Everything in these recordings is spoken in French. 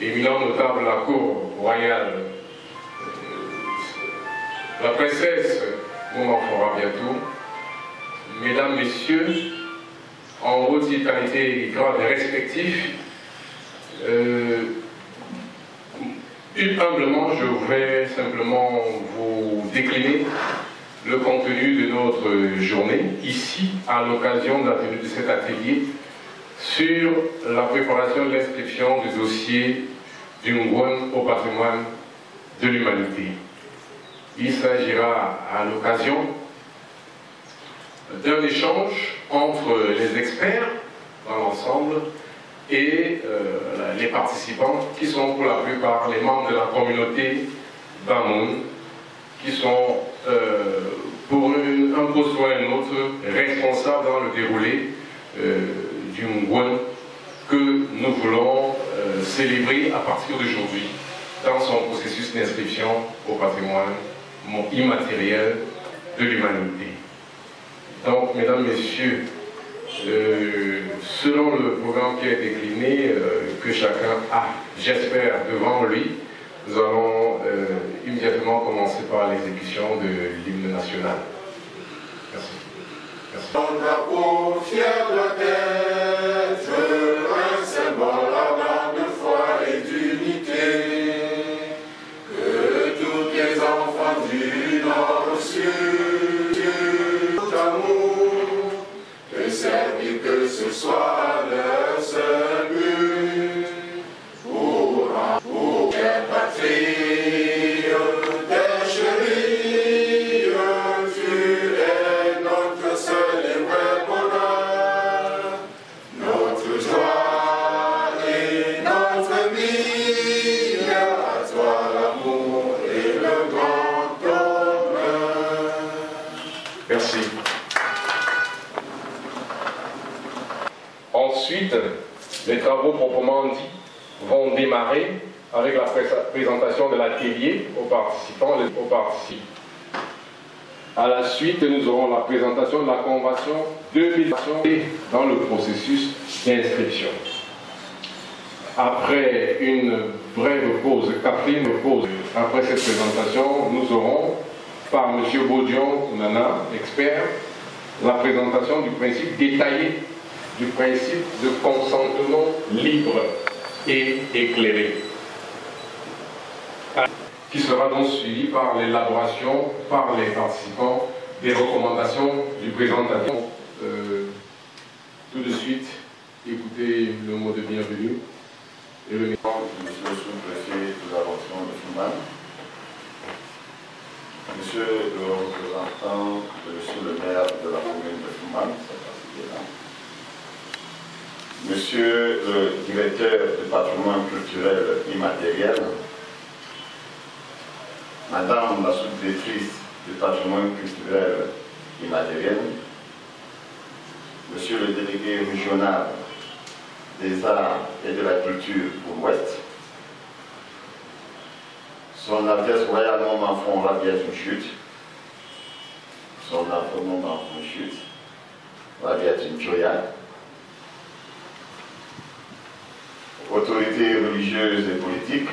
Éminent notable de la cour royale, la princesse Maman Fora bientôt, mesdames, messieurs, en haute citoyenneté et grades respectifs, humblement, je voudrais simplement vous décliner le contenu de notre journée, ici, à l'occasion de cet atelier, sur la préparation de l'inscription du dossier du Ngouan au patrimoine de l'humanité. Il s'agira à l'occasion d'un échange entre les experts dans l'ensemble et les participants qui sont pour la plupart les membres de la communauté Bamoun, qui sont pour un poste ou un autre responsables dans le déroulé du Ngouan que nous voulons célébrer à partir d'aujourd'hui dans son processus d'inscription au patrimoine immatériel de l'humanité. Donc, mesdames, messieurs, selon le programme qui est décliné, que chacun a, j'espère, devant lui, nous allons immédiatement commencer par l'exécution de l'hymne national. Merci. Merci. que ce soit leur seul but, pour les patries des chéris, tu es notre seul et vrai bonheur, notre joie et notre vie, à toi l'amour et le grand honneur. Merci. Ensuite, les travaux proprement dits vont démarrer avec la présentation de l'atelier aux participants. À la suite, nous aurons la présentation de la convention 2000 dans le processus d'inscription. Après une brève pause, après cette présentation, nous aurons par M. Baudion Nana, expert, la présentation du principe détaillé du principe de consentement libre et éclairé, qui sera donc suivi par l'élaboration par les participants des recommandations du présentateur. Tout de suite, écoutez le mot de bienvenue et le message. Monsieur le sous-préfet de l'arrondissement de Foumbane, Monsieur le représentant de Monsieur le maire de la commune de Foumbane, Monsieur le directeur du patrimoine culturel immatériel, Madame la sous-directrice du patrimoine culturel immatériel, Monsieur le délégué régional des arts et de la culture pour l'Ouest, Son Altesse Royale Montbafon Rabiat Mchut, Son Altesse Montbafon Mchut, Rabiat Mchoya, autorités religieuses et politiques,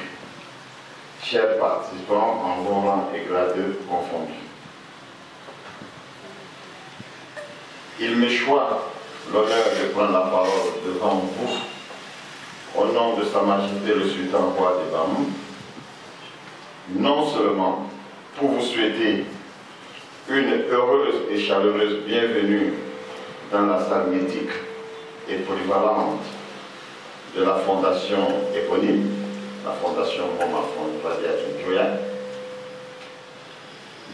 chers participants en bon rang et grade confondus. Il me choisit l'honneur de prendre la parole devant vous au nom de Sa Majesté le Sultan Roi des Bamou, non seulement pour vous souhaiter une heureuse et chaleureuse bienvenue dans la salle mythique et polyvalente de la fondation éponyme, la fondation Montbafon Rabiat Mchoya,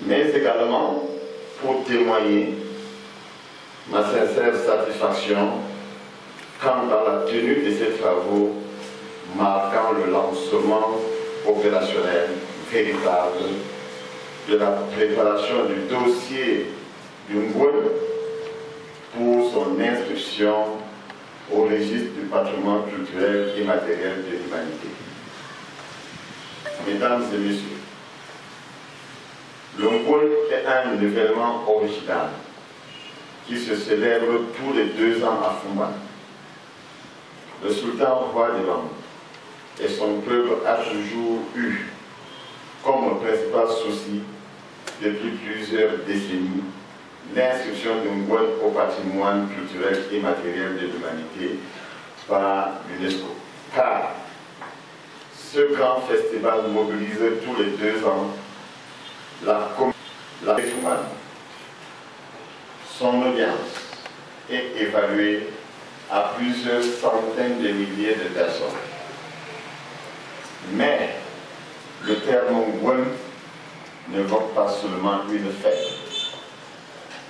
mais également pour témoigner ma sincère satisfaction quant à la tenue de ces travaux marquant le lancement opérationnel véritable de la préparation du dossier du Ngwen pour son inscription au registre du patrimoine culturel immatériel de l'humanité. Mesdames et messieurs, le Ngwen est un événement original qui se célèbre tous les 2 ans à Foumbane. Le sultan Roi des Bamou et son peuple a toujours eu comme principal souci depuis plusieurs décennies l'inscription du Ngwen au patrimoine culturel immatériel de l'humanité par l'UNESCO. Car ce grand festival mobilise tous les 2 ans la communauté Foumbane. Son audience est évaluée à plusieurs centaines de milliers de personnes. Mais le terme Ngwen n'évoque pas seulement une fête.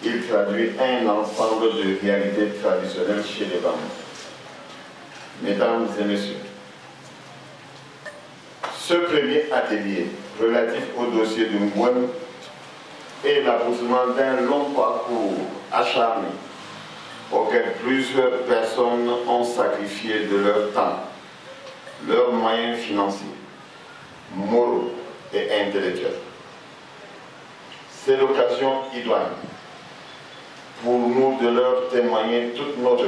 Il traduit un ensemble de réalités traditionnelles chez les Bamou. Mesdames et messieurs, ce premier atelier relatif au dossier du Ngwen est l'aboutissement d'un long parcours acharné auquel plusieurs personnes ont sacrifié de leur temps, leurs moyens financiers, moraux et intellectuels. C'est l'occasion idoine pour nous de leur témoigner toute notre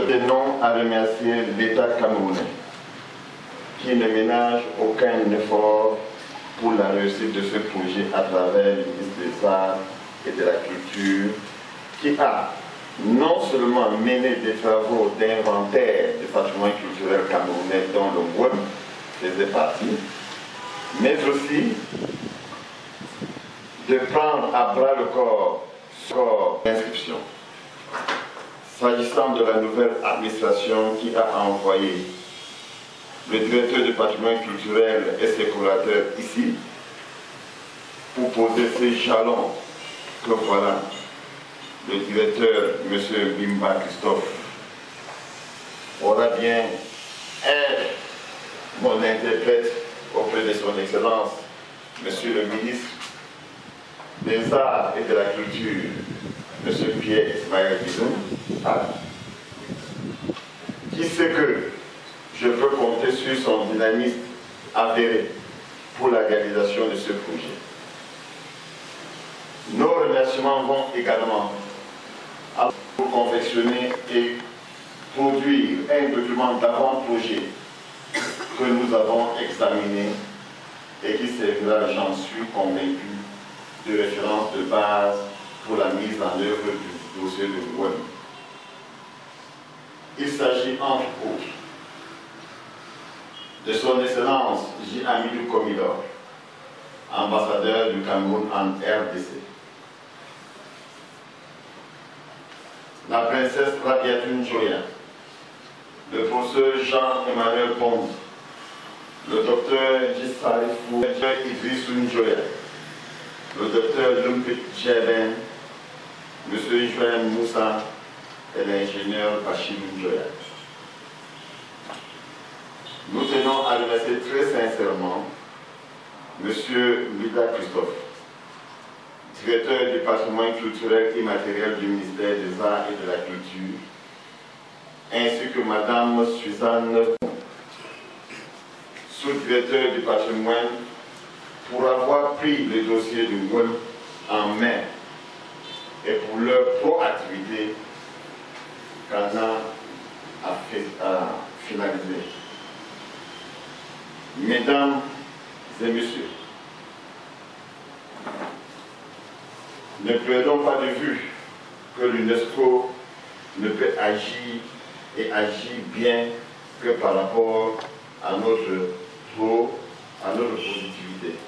tenons à remercier l'État camerounais qui ne ménage aucun effort pour la réussite de ce projet à travers le ministre des Arts et de la Culture qui a non seulement mené des travaux d'inventaire du patrimoine culturel camerounais dont le Ngwen faisait partie, mais aussi de prendre à bras le corps l'inscription. s'agissant de la nouvelle administration qui a envoyé le directeur du patrimoine culturel et ses collaborateurs ici pour poser ces jalons que voilà, le directeur, M. Bimba Christophe, aura bien être mon interprète auprès de son Excellence, Monsieur le ministre des Arts et de la Culture, M. Pierre Ismaël Bidon, qui sait que je peux compter sur son dynamisme avéré pour la réalisation de ce projet. Nos remerciements vont également pour confectionner et produire un document d'avant-projet que nous avons examiné et qui servira, j'en suis convaincu, de référence de base pour la mise en œuvre du dossier de Ngouem. Il s'agit entre autres de son Excellence J. Amidou Komilor, ambassadeur du Cameroun en RDC, la princesse Rabiatou Njoya, le professeur Jean-Emmanuel Pond, le docteur Gisarifou Idrissou Njoya, le docteur Lumpit Djeben, M. Joël Moussa et l'ingénieur Bachir Njoya. Nous tenons à remercier très sincèrement M. Mida Christophe, directeur du patrimoine culturel immatériel du ministère des Arts et de la Culture, ainsi que Mme Suzanne, sous-directeur du patrimoine, pour avoir pris le dossier du Ngouem en main et pour leur proactivité qu'Anna a finalisé. Mesdames et messieurs, ne perdons pas de vue que l'UNESCO ne peut agir et agir bien que par rapport à notre positivité.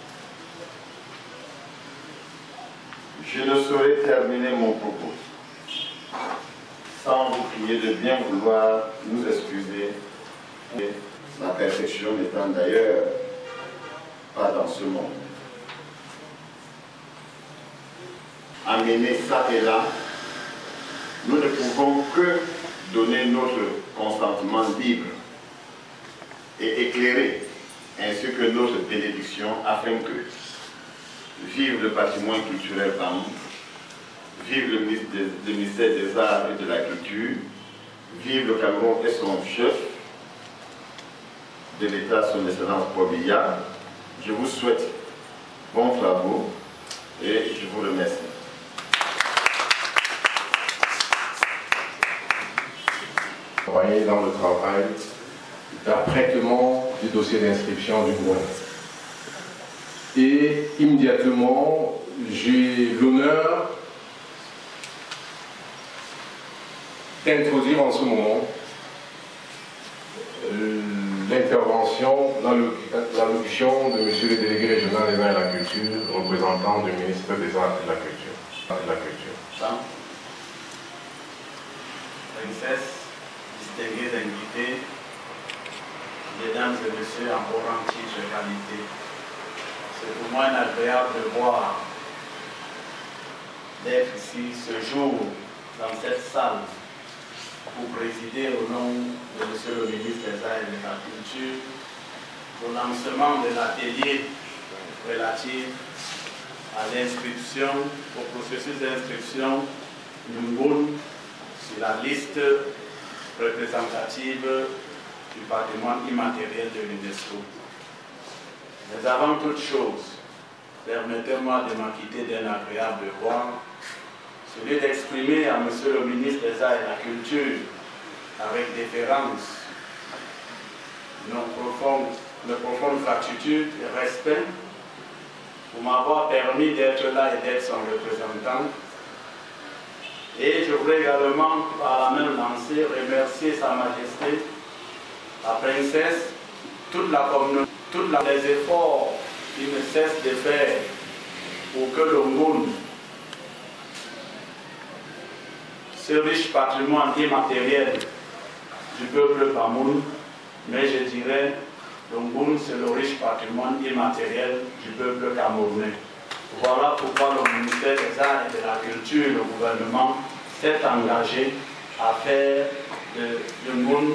Je ne saurais terminer mon propos sans vous prier de bien vouloir nous excuser, la perfection n'étant d'ailleurs pas dans ce monde. Amener ça et là, nous ne pouvons que donner notre consentement libre et éclairé, ainsi que notre bénédiction, afin que vive le patrimoine culturel Bamou, vive le ministère des Arts et de la Culture, vive le Cameroun et son chef de l'État, son Excellence Bobiya. Je vous souhaite bons travaux et je vous remercie. Travailler dans le travail d'apprêtement du dossier d'inscription du Ngouem. Et immédiatement, j'ai l'honneur d'introduire en ce moment l'intervention, l'allocution de M. le délégué régional des Arts et de la Culture, représentant du ministre des Arts et de la Culture. Princesse, distingués invités, mesdames et messieurs en bon rang titre et qualité, c'est pour moi un agréable de voir d'être ici ce jour dans cette salle pour présider au nom de monsieur le ministre des Arts et de la Culture au lancement de l'atelier relatif à l'inscription, au processus d'inscription du Ngouem sur la liste représentative du patrimoine immatériel de l'UNESCO. Mais avant toute chose, permettez-moi de m'acquitter d'un agréable devoir, celui d'exprimer à Monsieur le ministre des Arts et de la Culture, avec déférence, nos profondes gratitude et respect pour m'avoir permis d'être là et d'être son représentant. Et je voudrais également, par la même lancée, remercier Sa Majesté, la princesse, toute la communauté, tous les efforts qu'il ne cesse de faire pour que le monde ce riche patrimoine immatériel du peuple Bamoun, mais je dirais le Ngun, c'est le riche patrimoine immatériel du peuple camerounais. Voilà pourquoi le ministère des Arts et de la Culture et le gouvernement s'est engagé à faire de Ngun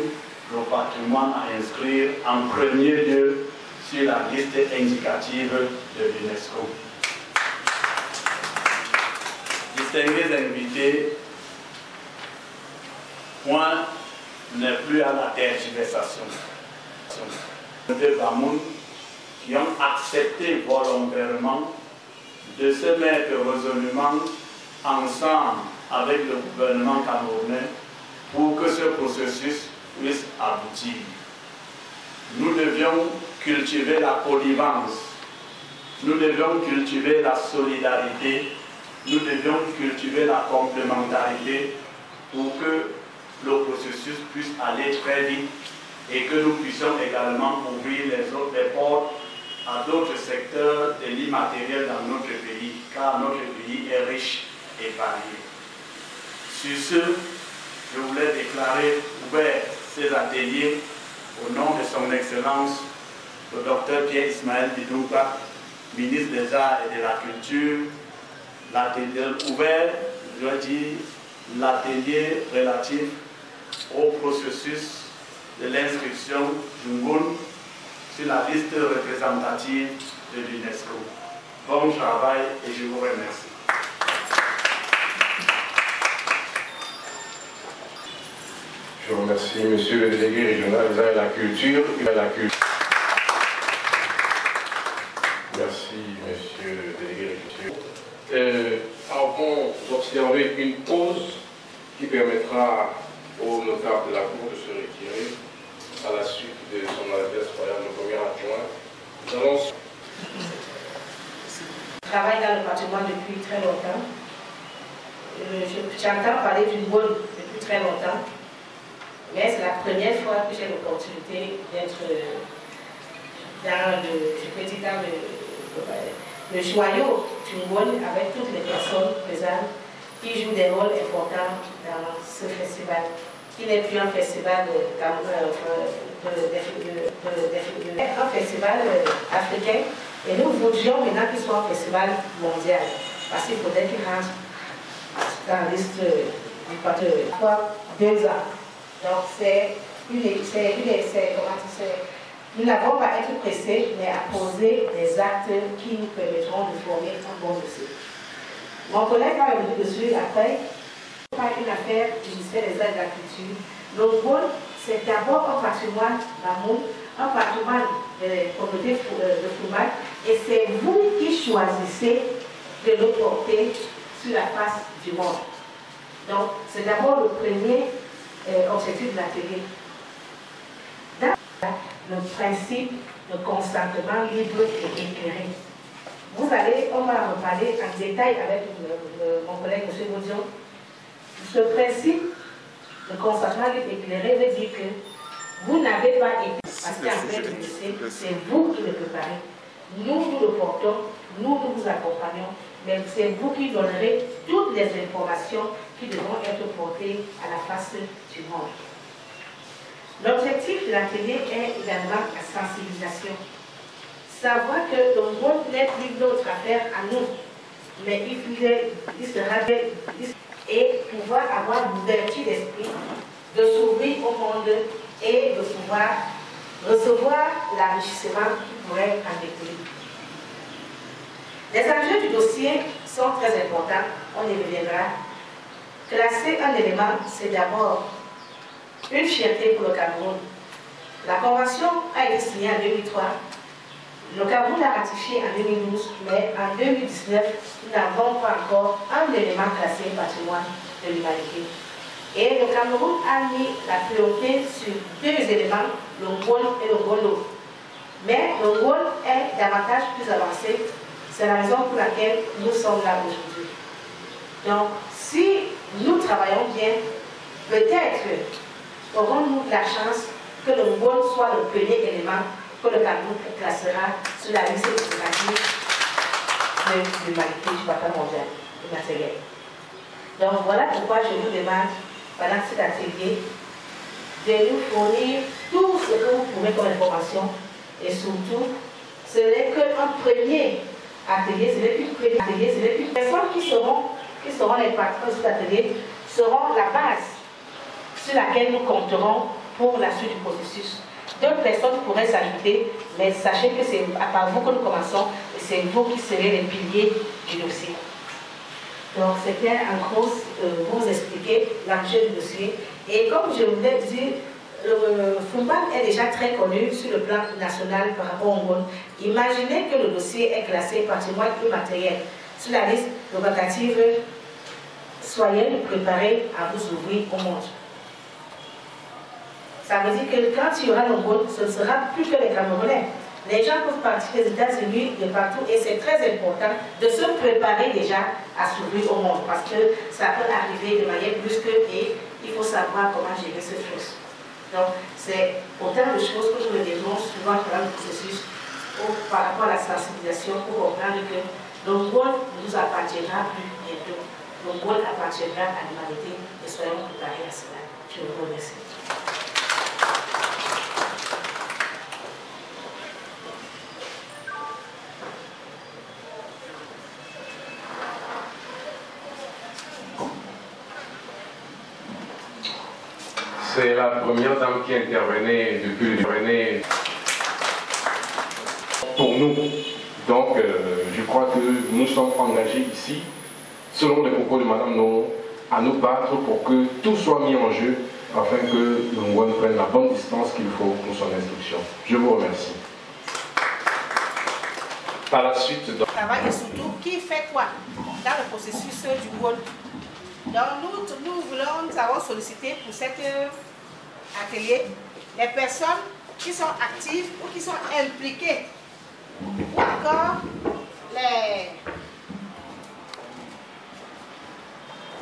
le patrimoine à inscrire en premier lieu sur la liste indicative de l'UNESCO. Distingués invités, point n'est plus à la tergiversation. De Bamoun qui ont accepté volontairement de se mettre résolument ensemble avec le gouvernement camerounais pour que ce processus puisse aboutir. Nous devions cultiver la connivence, nous devions cultiver la solidarité, nous devions cultiver la complémentarité pour que le processus puisse aller très vite et que nous puissions également ouvrir les portes à d'autres secteurs de l'immatériel dans notre pays, car notre pays est riche et varié. Sur ce, je voulais déclarer ouvert ces ateliers au nom de son Excellence, le Dr Pierre Ismaël Bidouba, ministre des Arts et de la Culture. L'atelier ouvert, je dois dire, l'atelier relatif au processus de l'inscription du Ngun sur la liste représentative de l'UNESCO. Bon travail et je vous remercie. Je remercie Monsieur le délégué régional des Arts et de la Culture. Merci Monsieur le délégué régional. Avons observé une pause qui permettra aux notables de la Cour de se retirer à la suite de son adresse royale le premier adjoint. Nous allons... Je travaille dans le patrimoine depuis très longtemps. J'entends parler du Ngun depuis très longtemps, mais c'est la première fois que j'ai l'opportunité d'être dans le joyau du Ngun avec toutes les personnes présentes qui jouent des rôles importants dans ce festival, qui n'est plus un festival un festival africain, et nous voudrions maintenant qu'il soit un festival mondial, parce qu'il faudrait qu'il rentre dans la liste du patrimoine 2 ans. Donc nous n'avons pas été pressés, mais à poser des actes qui nous permettront de former un bon dossier. Mon collègue a revenu dessus après, pas une affaire du ministère des Arts et de la Culture. Le Ngun, c'est d'abord un patrimoine Bamoun, un patrimoine de communauté de Foumac, et c'est vous qui choisissez de le porter sur la face du monde. Donc, c'est d'abord le premier objectif de l'atelier. Dans le principe de consentement libre et éclairé. On va en reparler en détail avec mon collègue M. Gaudion. Ce principe de consentement libre et éclairé veut dire que vous n'avez pas été, parce qu'en fait, c'est vous qui le préparez. Nous le portons, nous vous accompagnons, mais c'est vous qui donnerez toutes les informations qui devront être portées à la face du monde. L'objectif de l'atelier est également la sensibilisation. Savoir que le monde n'est plus notre affaire à nous, mais il sera et pouvoir avoir l'ouverture d'esprit, de s'ouvrir au monde et de pouvoir recevoir l'enrichissement qui pourrait en découler. Les enjeux du dossier sont très importants, on y reviendra. Classer un élément, c'est d'abord une fierté pour le Cameroun. La convention a été signée en 2003. Le Cameroun l'a ratifié en 2012, mais en 2019, nous n'avons pas encore un élément classé patrimoine de l'humanité. Et le Cameroun a mis la priorité sur 2 éléments, le Ngun et le Ngolo. Mais le Ngun est davantage plus avancé. C'est la raison pour laquelle nous sommes là aujourd'hui. Donc, si nous travaillons bien, peut-être aurons-nous la chance que le Ngun soit le premier élément que le Cameroun classera sur la liste de l'humanité du patrimoine mondial immatériel. Donc voilà pourquoi je vous demande, pendant cet atelier, de nous fournir tout ce que vous pouvez comme information et surtout, ce n'est qu'un premier atelier, ce n'est qu'une première atelier, ce n'est qu'une personne qui seront les patrons de cet atelier, seront la base sur laquelle nous compterons pour la suite du processus. D'autres personnes pourraient s'ajouter, mais sachez que c'est à part vous que nous commençons et c'est vous qui serez les piliers du dossier. Donc c'était en gros vous expliquer l'enjeu du dossier. Et comme je vous l'ai dit, le FUMBAC est déjà très connu sur le plan national par rapport au monde. Imaginez que le dossier est classé patrimoine immatériel sur la liste revendicative. Soyez préparés à vous ouvrir au monde. Ça veut dire que quand il y aura le monde, ce ne sera plus que les Camerounais. Les gens peuvent partir des États-Unis, de partout, et c'est très important de se préparer déjà à s'ouvrir au monde, parce que ça peut arriver de manière brusque et il faut savoir comment gérer ces choses. Donc, c'est autant de choses que nous le développons souvent dans le processus par rapport à la sensibilisation pour comprendre que le monde ne nous appartiendra plus bientôt. Le monde appartiendra à l'humanité et soyons préparés à cela. Je vous remercie. C'est la première dame qui intervenait depuis le début pour nous. Donc, je crois que nous sommes engagés ici, selon les propos de Madame No, à nous battre pour que tout soit mis en jeu afin que le Ngouane prenne la bonne distance qu'il faut pour son instruction. Je vous remercie. Par la suite, Travail et surtout, qui fait quoi dans le processus du Ngouane. Donc nous avons sollicité pour cet atelier les personnes qui sont actives ou qui sont impliquées, ou encore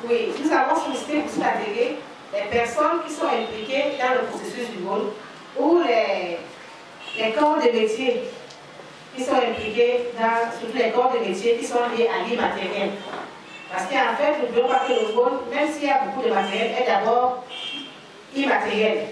Oui, nous avons sollicité pour cet atelier les personnes qui sont impliquées dans le processus du Ngouane ou les corps de métier qui sont impliqués dans surtout les corps de métier qui sont liés à l'immatériel. Parce qu'en fait, n'oublions pas que le Ngouane, même s'il y a beaucoup de matériel, est d'abord immatériel.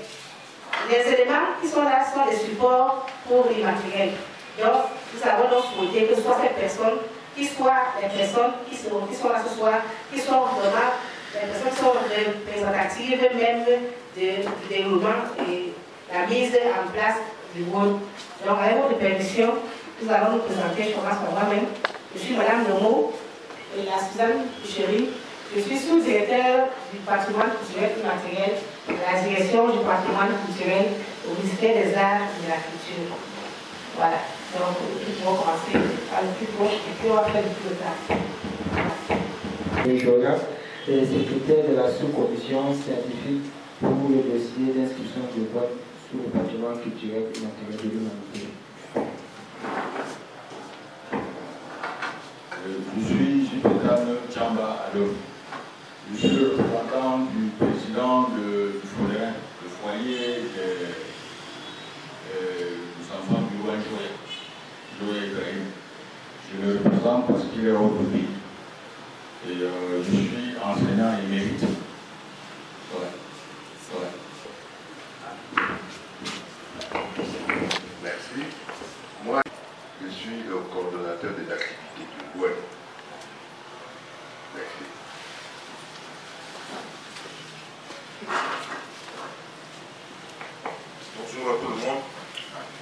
Les éléments qui sont là sont des supports pour l'immatériel. Donc, nous avons donc souhaité que ce soit ces personnes qui soient les personnes qui sont là ce soir, qui sont vraiment les personnes qui sont représentatives même du développement et la mise en place du Ngouane. Donc, avec votre permission, nous allons nous présenter. Je commence par moi-même. Je suis Madame Nomo. Et la Suzanne Chéri. Je suis sous-directeur du patrimoine culturel immatériel de la direction du patrimoine culturel au ministère des Arts et de la Culture. Voilà. Donc, nous pouvons commencer par le plus proche et puis on va faire le plus tard. Joga est secrétaire de la sous-commission scientifique pour le dossier d'inscription de vote sur le patrimoine culturel immatériel de l'humanité. Je suis Jupétane Tchamba Adolphe. Je suis le représentant du président du FONERIN, le foyer des enfants du Ngouane Joël Ibrahim. Je le représente parce qu'il est hors public. Et je suis enseignant émérite. Voilà. Merci. Moi, je suis le coordonnateur des activités du Ngouane. Merci. Bonjour à tout le monde.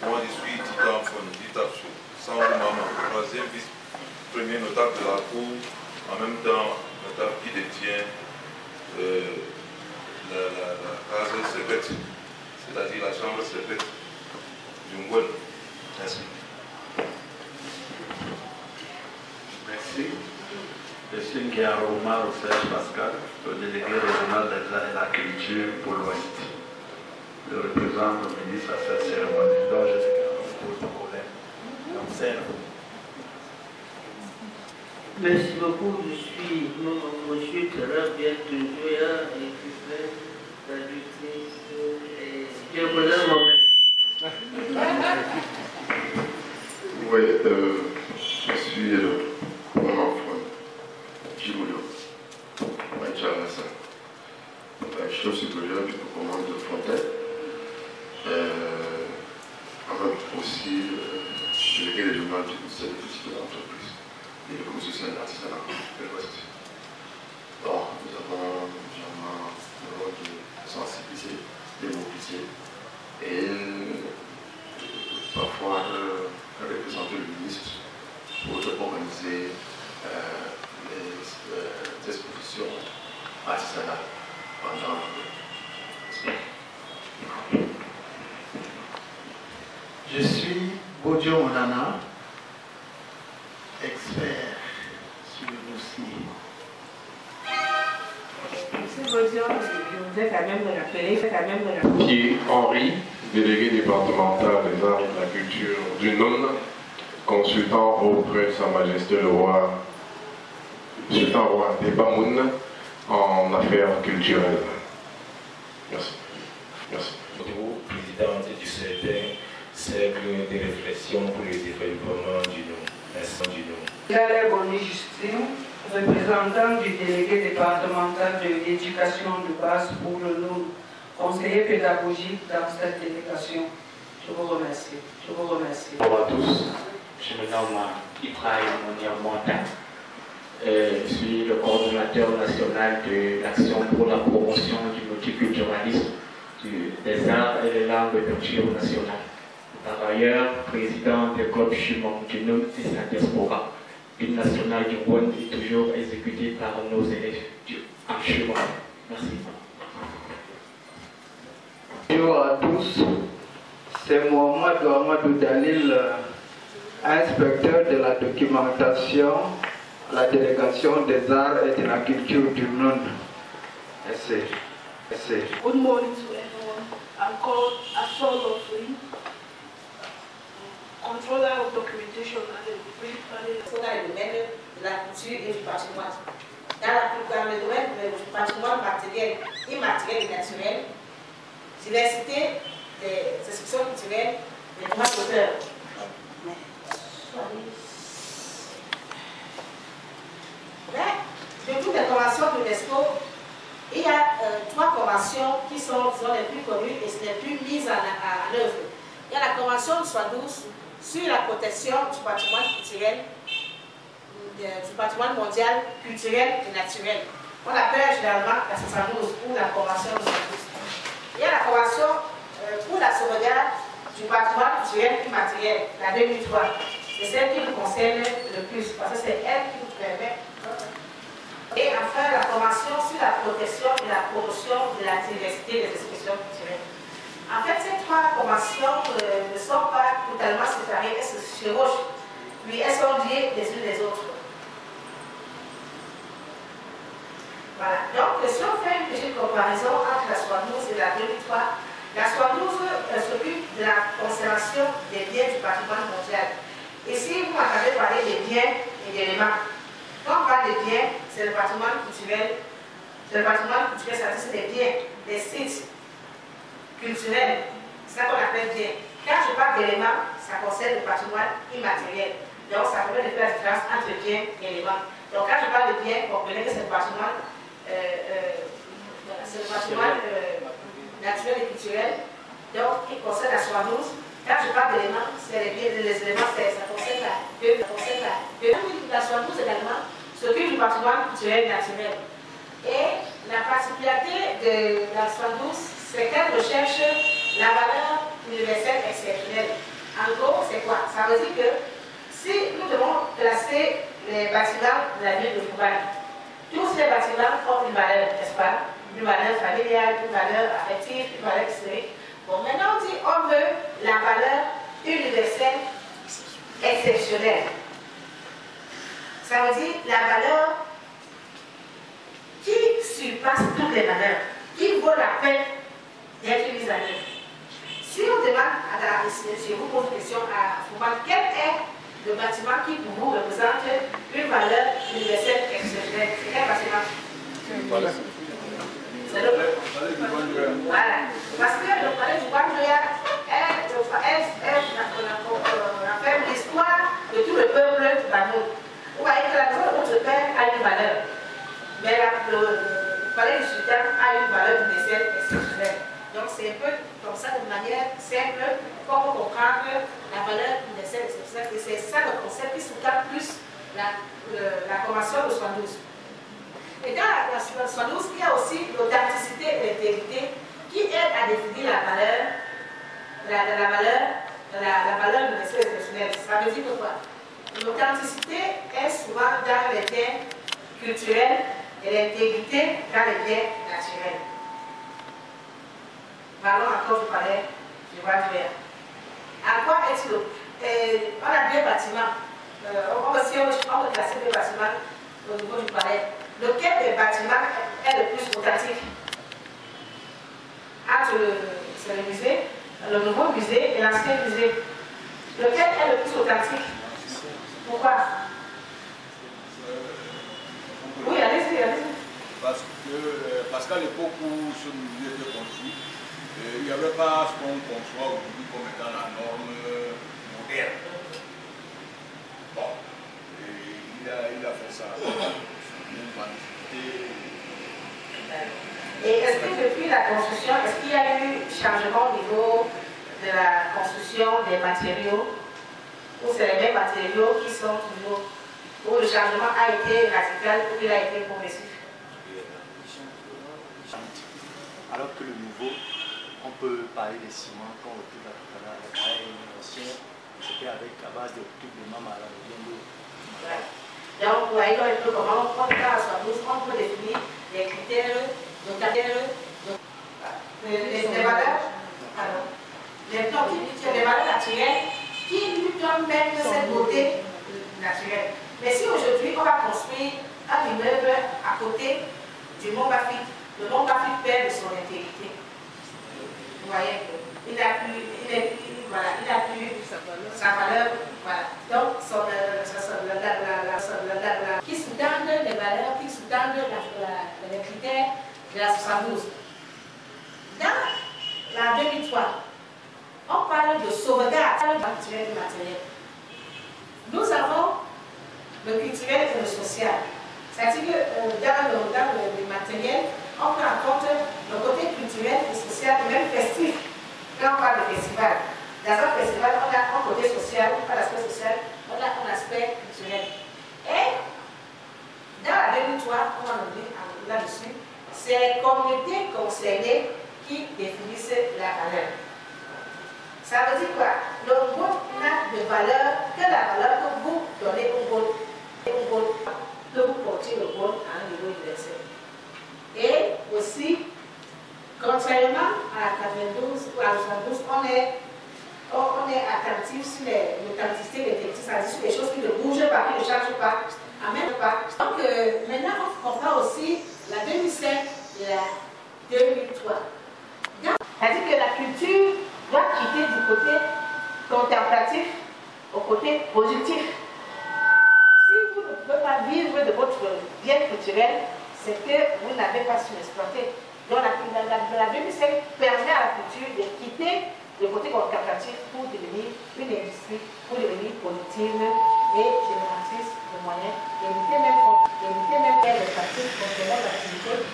Moi, je suis Tita Fon, Sandou Maman, troisième vice-premier notable de la Cour, en même temps notable qui détient la case secrète, c'est-à-dire la chambre secrète du Ngouane. Merci. Merci. Je suis Guillaume Serge Pascal, le délégué régional des arts et de la culture pour l'Ouest. Je représente le ministre à cette cérémonie, dont je sais qu'on pose nos collègues. Donc, c'est Merci beaucoup, je suis Monsieur Terra, bien toujours et qui fait traductrice et je représente moi-même. Oui, je suis Maman Fon, Jimoulio. Oui. artisanat de l'Ouest. Donc, nous avons un rôle de sensibiliser, de mobiliser et parfois représenter le ministre pour organiser les expositions artisanales pendant Je suis Bodio Monana, expert sur le dossier. Monsieur Bodio, je voudrais quand même me rappeler. Pierre Henry, délégué départemental des arts et de la culture du NUN, consultant auprès de Sa Majesté le Roi, consultant roi des Bamoun en affaires culturelles. Merci. Merci. Présidente du cercle de réflexion pour le développement du NUN. Merci du NUN. Gala Boni Justine, représentant du délégué départemental de l'éducation de base pour le NUN, conseiller pédagogique dans cette délégation. Je vous remercie. Je vous remercie. Bonjour à tous. Je me nomme Ibrahim Monia Monta. Je suis le coordonnateur national de l'action pour la promotion du multiculturalisme, des arts et des langues de culture nationale. Par ailleurs, président du club Chumon du NUN et sa diaspora. L'hymne national du Rwanda est toujours exécuté par nos élèves en Chumon. Merci. Bonjour à tous, c'est Mohamed Amadou Dalil, inspecteur de la documentation à la délégation des arts et de la culture du NUN. Merci. Good morning to everyone. I'm called Asol Lofri, controller of documentation at the British Panel. Dans le domaine de la culture et du patrimoine. Dans le domaine du patrimoine matériel, immatériel et naturel, diversité des expressions culturelles, des droits d'auteur. De toutes les conventions de l'UNESCO, il y a 3 conventions qui sont, disons, les plus connues et les plus mises en œuvre. Il y a la convention de 72 sur la protection du patrimoine culturel, du patrimoine mondial culturel et naturel. On l'appelle généralement la 72 ou la convention de 72. Il y a la convention pour la sauvegarde du patrimoine culturel immatériel, la 2003. C'est celle qui nous concerne le plus, parce que c'est elle qui nous permet. Et enfin, la convention sur la protection et la promotion de la diversité des expressions culturelles. En fait, ces 3 conventions ne sont pas totalement séparées, elles se chevauchent, puis elles sont liées les unes les autres. Voilà. Donc, si on fait une petite comparaison entre la 72 et la 2003, la 72 s'occupe de la conservation des biens du patrimoine mondial. Ici, vous m'entendez parler des biens et d'éléments. Quand on parle des biens, c'est le patrimoine culturel. C'est le patrimoine culturel, c'est des biens, des sites culturels. C'est ça qu'on appelle bien. Quand je parle d'éléments, ça concerne le patrimoine immatériel. Donc, ça permet de faire la différence entre biens et éléments. Donc, quand je parle de biens, comprenez que c'est le patrimoine naturel et culturel. Donc, il concerne la 72. Quand je parle d'éléments, c'est les éléments, ça concerne la 2. La 72 également s'occupe du patrimoine culturel naturel. Et la particularité de la 72, c'est qu'elle recherche la valeur universelle exceptionnelle. En gros, c'est quoi? Ça veut dire que si nous devons classer les bâtiments de la ville de Foucault, tous ces bâtiments ont une valeur, n'est-ce pas? Une valeur familiale, une valeur affective, une valeur historique. Bon, maintenant on dit on veut la valeur universelle exceptionnelle. Ça veut dire la valeur qui surpasse toutes les valeurs, qui vaut la peine d'être mise en œuvre. Si on demande si vous pose une question à Foucault, quel est le bâtiment qui pour vous représente une valeur universelle exceptionnelle? C'est quel bâtiment? Voilà. C'est le palais du Bandouya. Voilà. Parce que le palais du Bandouya fait l'histoire de tout le peuple du Bamoun. Vous voyez que la maison de notre père a une valeur. Mais le palais du sultan a une valeur universelle exceptionnelle. Donc c'est un peu comme ça, de manière simple, comment comprendre la valeur universelle exceptionnelle. Et c'est ça le concept qui sous-tend plus la Convention de 72. Et dans la 72, il y a aussi l'authenticité et l'intégrité qui aident à définir la valeur de l'esprit exceptionnel. Ça veut dire que quoi? L'authenticité est souvent dans les biens culturels et l'intégrité dans les biens naturels. Parlons encore du palais du roi du verre. À quoi est-ce que on a deux bâtiments. On peut classer deux bâtiments au niveau du palais. Lequel des bâtiments est le plus authentique? Entre le musée, le nouveau musée et l'ancien musée. Lequel est le plus authentique? Pourquoi? Oui, allez-y, allez-y. Parce qu'à l'époque où ce musée était construit, il n'y avait pas ce qu'on conçoit aujourd'hui comme étant la norme moderne. Bon, il a fait ça. Et est-ce que depuis la construction, est-ce qu'il y a eu changement au niveau de la construction des matériaux? Ou c'est les mêmes matériaux qui sont toujours, où le changement a été radical ou il a été progressif? Alors que le nouveau, on peut parler des ciments, comme on dit tout à l'heure, la caille ancienne, c'était avec la base de tubes de maman à la bien d'eau. Donc, vous voyez un peu comment on peut définir les critères, les valeurs, les valeurs naturelles qui lui donnent même cette beauté naturelle. Mais si aujourd'hui on va construire un immeuble à côté du Mont Bafik, le Mont Bafik perd de son intégrité. Vous voyez, il n'a plus sa valeur. Voilà. Donc, qui sous-tendent les valeurs, qui sous-tendent les critères de la 72. Dans la 2003, on parle de sauvegarde culturelle et matérielle. Nous avons le culturel et le social. C'est-à-dire que dans le matériel, on prend en compte le côté culturel et social, même festif. Quand on parle de festival, dans un festival, on a un côté social, pas l'aspect social, on a un aspect culturel. Et dans la 2003, on en oublie là-dessus, c'est les communautés concernées qui définissent la valeur. Ça veut dire quoi? Le vote n'a de valeur que la valeur que vous donnez au vote, que vous portez le vote à un niveau universel. Et aussi, contrairement à la 92 ou à la 72, on est attentif sur l'authenticité, l'intégrité, c'est-à-dire sur les choses qui ne bougent pas, qui ne changent pas, en même pas. Donc maintenant, on comprend aussi la 2005 et la 2003. C'est-à-dire que la culture doit quitter du côté contemplatif au côté positif. Si vous ne pouvez pas vivre de votre bien culturel, c'est que vous n'avez pas su exploiter. Donc la 2005 permet à la culture de quitter le côté contemplatif pour devenir une industrie, pour devenir productive et génératrice de moyens, d'éviter même les pratiques concernant l'activité.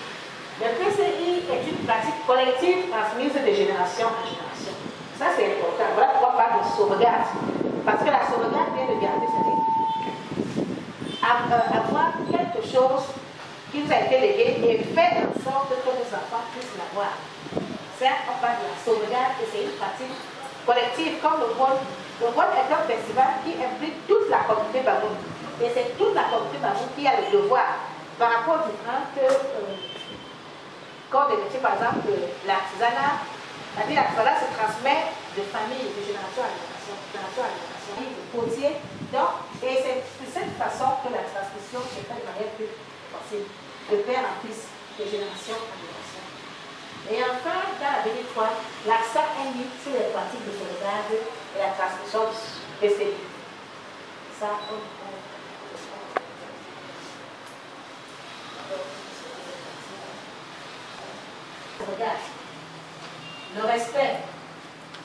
Le PCI est une pratique collective transmise de génération en génération. Ça c'est important. Voilà pourquoi on parle de sauvegarde. Parce que la sauvegarde vient de garder, c'est-à-dire avoir quelque chose qui nous a été légué et faire en sorte que nos enfants puissent l'avoir. On parle de la sauvegarde et c'est une pratique collective comme le vol. Le vol est un festival qui implique toute la communauté bamoun. Et c'est toute la communauté bamoun qui a le devoir par rapport aux différentes corps de métier, par exemple l'artisanat. C'est-à-dire l'artisanat se transmet de famille, de génération à génération, de potier. Donc, et c'est de cette façon que la transmission se fait de manière plus facile, de père en fils, de génération en génération. Et enfin, dans la 2003, l'accent est mis sur les pratiques de sauvegarde et la transmission du PCI. Ça, sauvegarde. Le respect,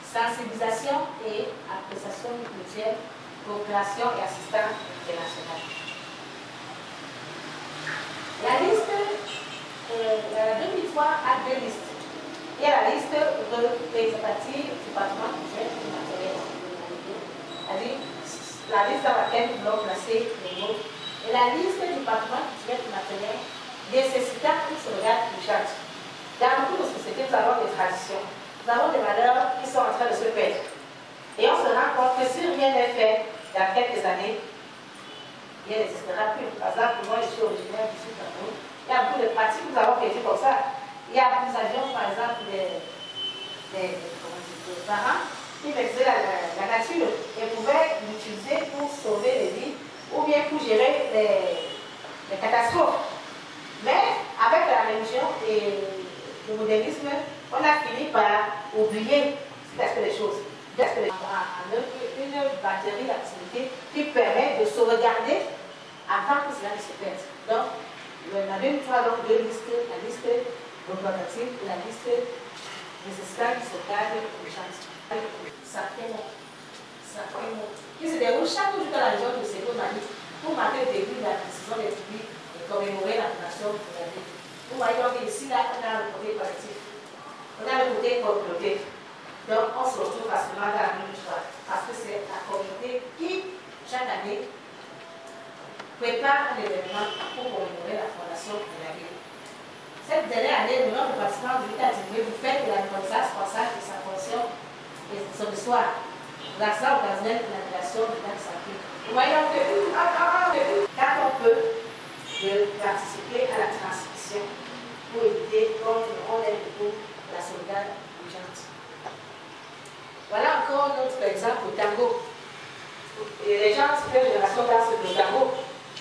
sensibilisation et appréciation mutuelle, coopération et assistance internationale. La liste, la 2003 a deux listes. Il y a la liste de l'expertise du département culturel et matériel. C'est-à-dire la liste dans laquelle nous allons placer les mots et la liste du patrimoine culturel immatériel nécessitant une sauvegarde urgente. Dans beaucoup de sociétés, nous avons des traditions, nous avons des valeurs qui sont en train de se perdre. Et on se rend compte que si rien n'est fait dans quelques années, rien n'existera plus. Par exemple, moi je suis originaire du Sud-Cameroun, il y a beaucoup de pratiques que nous avons perdues comme ça. Il y a nous avions par exemple des parents qui faisaient la nature et pouvaient l'utiliser pour sauver les vies ou bien pour gérer les catastrophes. Mais avec la religion et le modernisme, on a fini par oublier cet aspect des choses. Une batterie d'activités qui permet de sauvegarder avant que cela ne se perde. Donc, on a donc deux listes, la liste représentative et la liste nécessaire qui se garde urgente. Ça fait mot. Qui se déroule chaque jour dans la région de Ségo-Mali pour marquer le début de la décision des publics et commémorer la fondation de la ville. Vous voyez donc ici, là, on a le côté collectif. On a le côté communauté. Donc, on se retrouve facilement dans la même histoire. Parce que c'est la communauté qui, chaque année, prépare un événement pour commémorer la fondation de la ville. Cette dernière année, le nombre de participants du 8 a diminué du fait de la reconnaissance passage de sa fonction et de son histoire. L'accent occasionnel de la création de la santé. Vous voyez donc quand on peut participer à la transmission pour éviter qu'on ait le coup de la sauvegarde urgente. Voilà encore un autre exemple au tango. Et les gens se plaignent de la sauvegarde le tango,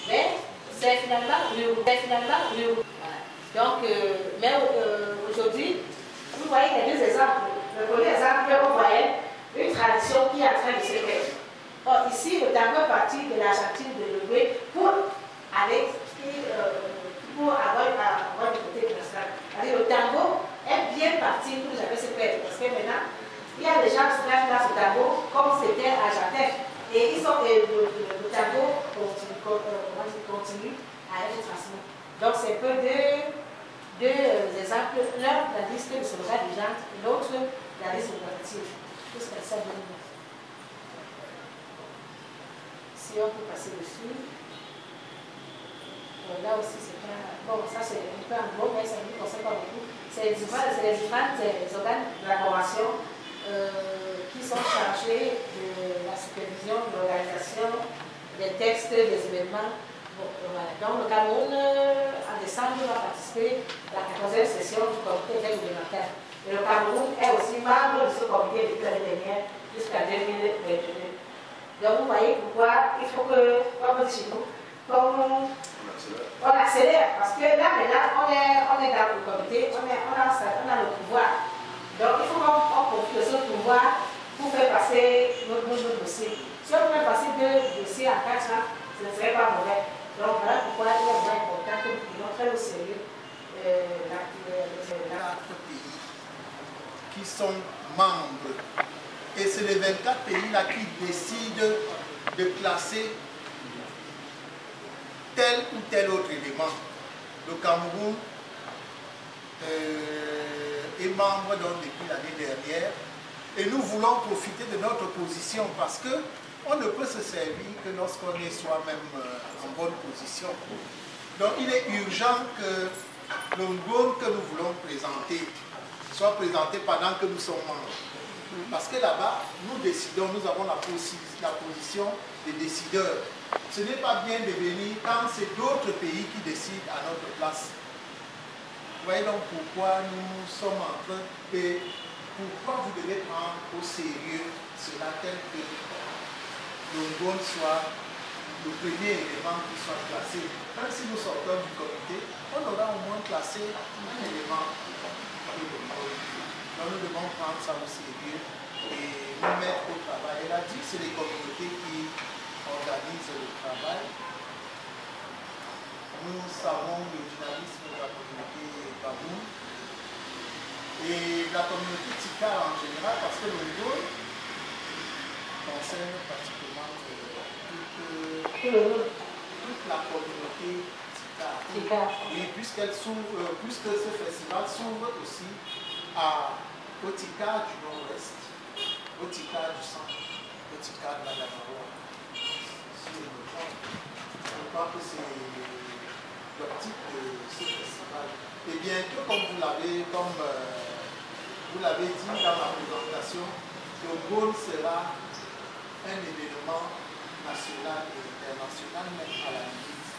mais c'est finalement voilà. Donc, mais aujourd'hui, vous voyez les deux exemples. Le premier exemple, on voyait une tradition qui est en train de se perdre. Or, ici, le tango est parti de l'Argentine de l'Uruguay pour aller, pour avoir du côté national. Le tango est bien parti pour jamais se perdre. Parce que maintenant, il y a des gens qui se plongent dans ce tango comme c'était argentin. Et ils sont, le tango continue à être transmis. Donc, c'est un peu deux exemples. L'un, la liste de sauvegarde urgente, et l'autre, la liste opérative. Tout ce qu'elle sait de nous. Si on peut passer dessus. Là aussi, c'est pas. Bon, ça, c'est un peu en gros, mais ça ne nous concerne pas beaucoup. C'est les différents organes de la Convention qui sont chargés de la supervision, de l'organisation des textes, des événements. Bon, voilà. Donc, le Cameroun, en décembre, va participer à la 14e session du comité intergouvernemental. Et le Cameroun est aussi membre de ce comité depuis l'année dernière jusqu'à 2022. Donc, vous voyez pourquoi il faut que, comme chez nous, on accélère. Parce que là, maintenant, on est dans le comité, on a le pouvoir. Donc, il faut qu'on profite de ce pouvoir pour faire passer nos dossiers. Si on peut passer 2 dossiers en 4 ans, ce ne serait pas mauvais. Donc, voilà pourquoi il est vraiment important que nous prenions très au sérieux pays qui sont membres. Et c'est les 24 pays-là qui décident de classer tel ou tel autre élément. Le Cameroun est membre donc depuis l'année dernière et nous voulons profiter de notre position parce que on ne peut se servir que lorsqu'on est soi-même en bonne position. Donc il est urgent que le Ngôn que nous voulons présenter soit présenté pendant que nous sommes membres. Parce que là-bas, nous décidons, nous avons la position des décideurs. Ce n'est pas bien de venir quand c'est d'autres pays qui décident à notre place. Vous voyez donc pourquoi nous sommes en train de... Pourquoi vous devez prendre au sérieux cela tel que le Ngôn soit le premier élément qui soit classé. Même si nous sortons du comité, on aura au moins classé un élément. Donc nous devons prendre ça au sérieux et nous mettre au travail. Elle a dit que c'est les communautés qui organisent le travail. Nous savons le dynamisme de la communauté Baboun et la communauté Tika en général, parce que le Ngôn concerne pratiquement toute la communauté Tika. Oui, puisque ce festival s'ouvre aussi au Tika du nord-ouest, au Tika du centre, au Tika de la Gamaroua. Je crois que c'est l'optique de ce festival. Et bien que comme vous l'avez dit dans la présentation, le Gaulle sera un événement national et international, même à la limite.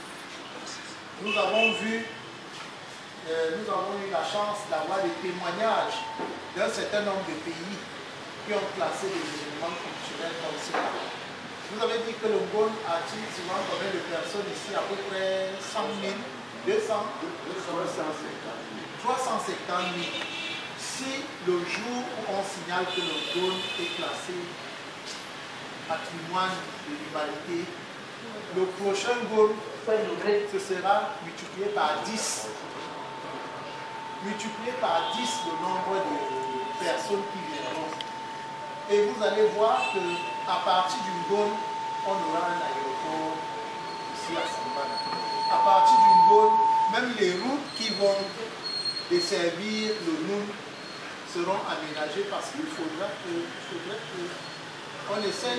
Nous avons eu la chance d'avoir des témoignages d'un certain nombre de pays qui ont classé des événements culturels comme cela. Vous avez dit que le Gaulle attire souvent combien de personnes ici? À peu près 100 000, 200 350 000. Si le jour où on signale que le Gaulle est classé patrimoine de l'humanité, le prochain Gaulle, ce sera multiplié par 10. Multiplié par 10 le nombre de personnes qui viendront. Et vous allez voir qu'à partir d'une Gaulle, on aura un aéroport ici à Sambana. À partir d'une Gaulle, même les routes qui vont desservir le Noun seront aménagées parce qu'il faudrait qu'on essaie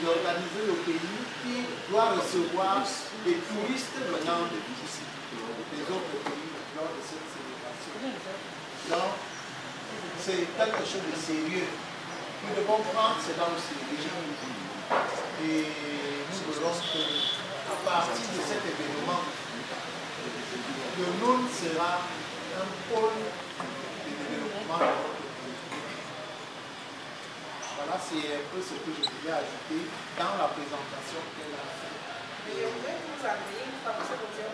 d'organiser le pays qui doit recevoir les touristes venant des autres pays lors de cette célébration. Donc, c'est quelque chose de sérieux. Nous devons prendre cela au sérieux. Et nous verrons qu'à partir de cet événement, le Noun sera un pôle de développement de notre pays. Voilà, c'est un peu ce que je voulais ajouter dans la présentation qu'elle a faite. Mais je voudrais que vous ameniez une formation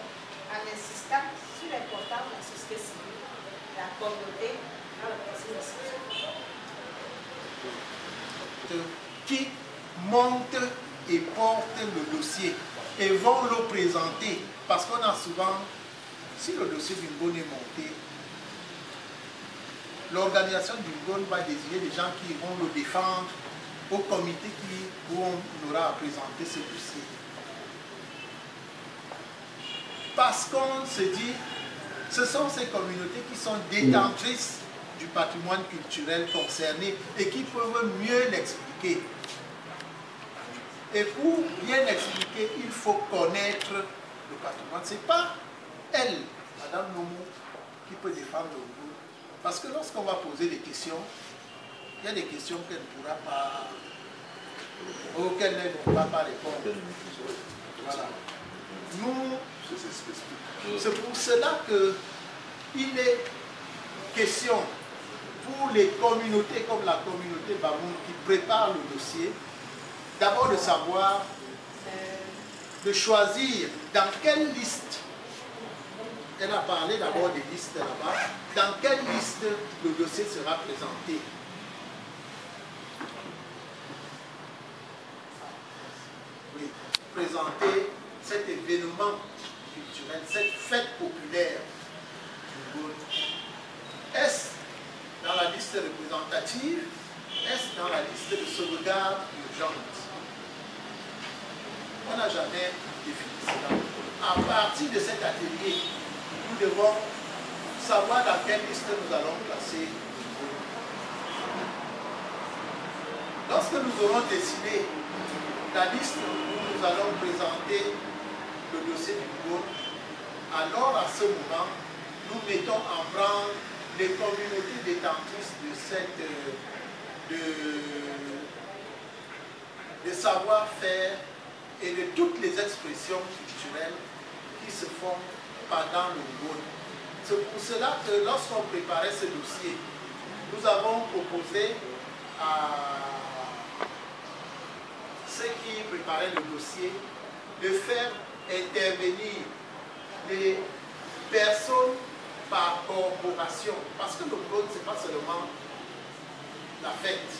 en insistant sur l'importance de la société civile, la communauté dans le processus de qui monte et porte le dossier et vont le présenter. Parce qu'on a souvent, si le dossier d'une bonne est monté, l'organisation d'une bonne va désigner des gens qui vont le défendre au comité où on aura à présenter ce dossier. Parce qu'on se dit, ce sont ces communautés qui sont détentrices du patrimoine culturel concerné et qui peuvent mieux l'expliquer. Et pour bien l'expliquer, il faut connaître le patrimoine. Ce n'est pas elle, Madame Nomo, qui peut défendre le groupe. Parce que lorsqu'on va poser des questions, il y a des questions qu'elle ne pourra pas, auxquelles elle ne pourra pas répondre. Voilà. Nous, c'est pour cela qu'il est question pour les communautés comme la communauté Bamoun qui prépare le dossier, d'abord de savoir, de choisir dans quelle liste, elle a parlé d'abord des listes là-bas, dans quelle liste le dossier sera présenté. Oui, présenter cet événement culturel, cette fête populaire du Gaulle. Est-ce dans la liste représentative? Est-ce dans la liste de sauvegarde urgente? On n'a jamais défini cela. À partir de cet atelier, nous devons savoir dans quelle liste nous allons placer le Gaulle. Lorsque nous aurons décidé la liste où nous allons présenter le dossier du Gaulle, alors à ce moment, nous mettons en branle les communautés détentrices de savoir-faire et de toutes les expressions culturelles qui se font pendant le Gaulle. C'est pour cela que lorsqu'on préparait ce dossier, nous avons proposé à ceux qui préparaient le dossier de faire intervenir les personnes par corporation. Parce que le Gaulle, ce n'est pas seulement la fête.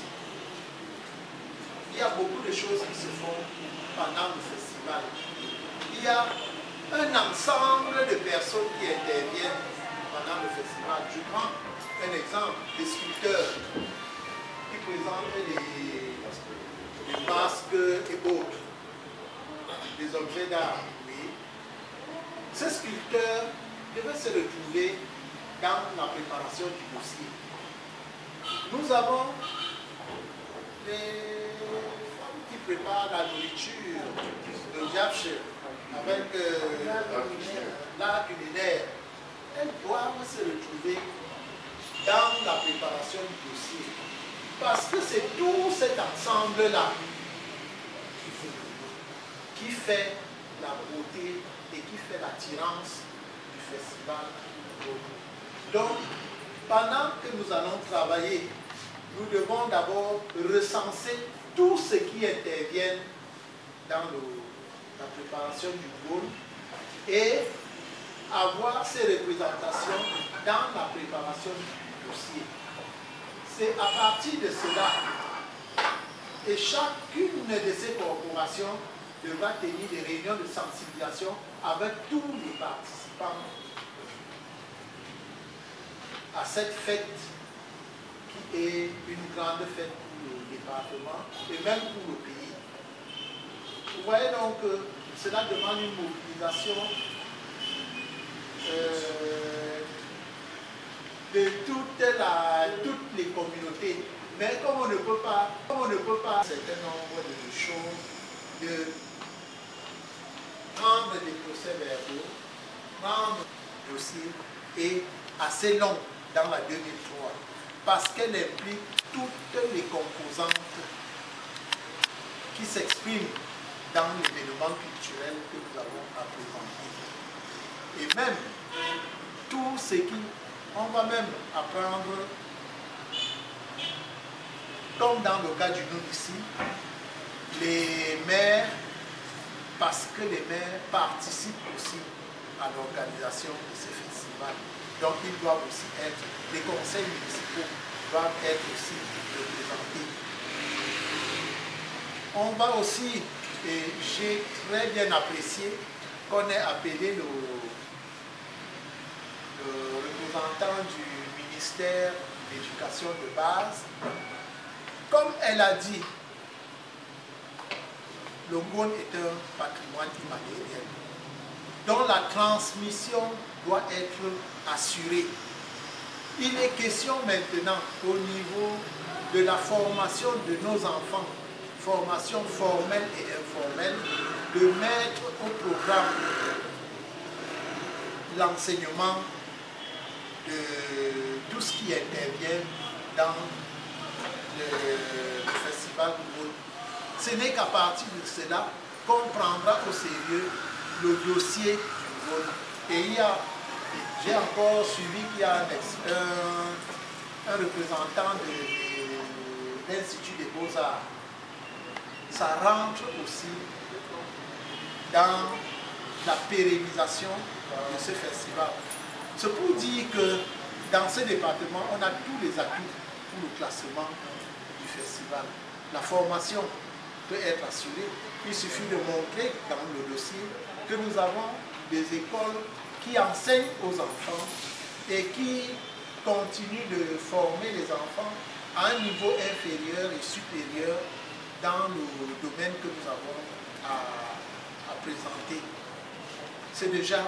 Il y a beaucoup de choses qui se font pendant le festival. Il y a un ensemble de personnes qui interviennent pendant le festival. Je prends un exemple, des sculpteurs qui présentent les masques et autres, des objets d'art. Oui. Ces sculpteurs devaient se retrouver dans la préparation du dossier. Nous avons les femmes qui préparent la nourriture, le japche, avec l'art culinaire, elles doivent se retrouver dans la préparation du dossier. Parce que c'est tout cet ensemble-là qui fait la beauté et qui fait l'attirance du festival. Donc, pendant que nous allons travailler, nous devons d'abord recenser tout ce qui intervient dans la préparation du bowl et avoir ces représentations dans la préparation du dossier. C'est à partir de cela, et chacune de ces corporations devra tenir des réunions de sensibilisation avec tous les participants à cette fête qui est une grande fête pour le département et même pour le pays. Vous voyez donc que cela demande une mobilisation de toutes les communautés. Mais comme on ne peut pas un certain nombre de choses, de prendre des procès-verbaux, prendre un dossier est assez long dans la 2003 parce qu'elle implique toutes les composantes qui s'expriment dans l'événement culturel que nous avons à présenter. Et même tout ce qui, on va même apprendre, comme dans le cas du Nord ici, les maires, parce que les maires participent aussi à l'organisation de ces festivals. Donc ils doivent aussi être, les conseils municipaux doivent être aussi représentés. On va aussi, et j'ai très bien apprécié qu'on ait appelé le représentant du ministère de l'Éducation de base. Comme elle a dit, le Ngoni est un patrimoine immatériel dont la transmission doit être assurée. Il est question maintenant au niveau de la formation de nos enfants, formation formelle et informelle, de mettre au programme l'enseignement de tout ce qui intervient dans le festival du Ngoni. Ce n'est qu'à partir de cela qu'on prendra au sérieux le dossier du Ngoni. Et j'ai encore suivi qu'il y a un représentant de l'Institut des Beaux-Arts. Ça rentre aussi dans la pérennisation de ce festival. C'est pour dire que dans ce département, on a tous les atouts pour le classement du festival. La formation peut être assurée. Il suffit de montrer dans le dossier que nous avons des écoles qui enseignent aux enfants et qui continuent de former les enfants à un niveau inférieur et supérieur dans le domaine que nous avons à présenter. C'est déjà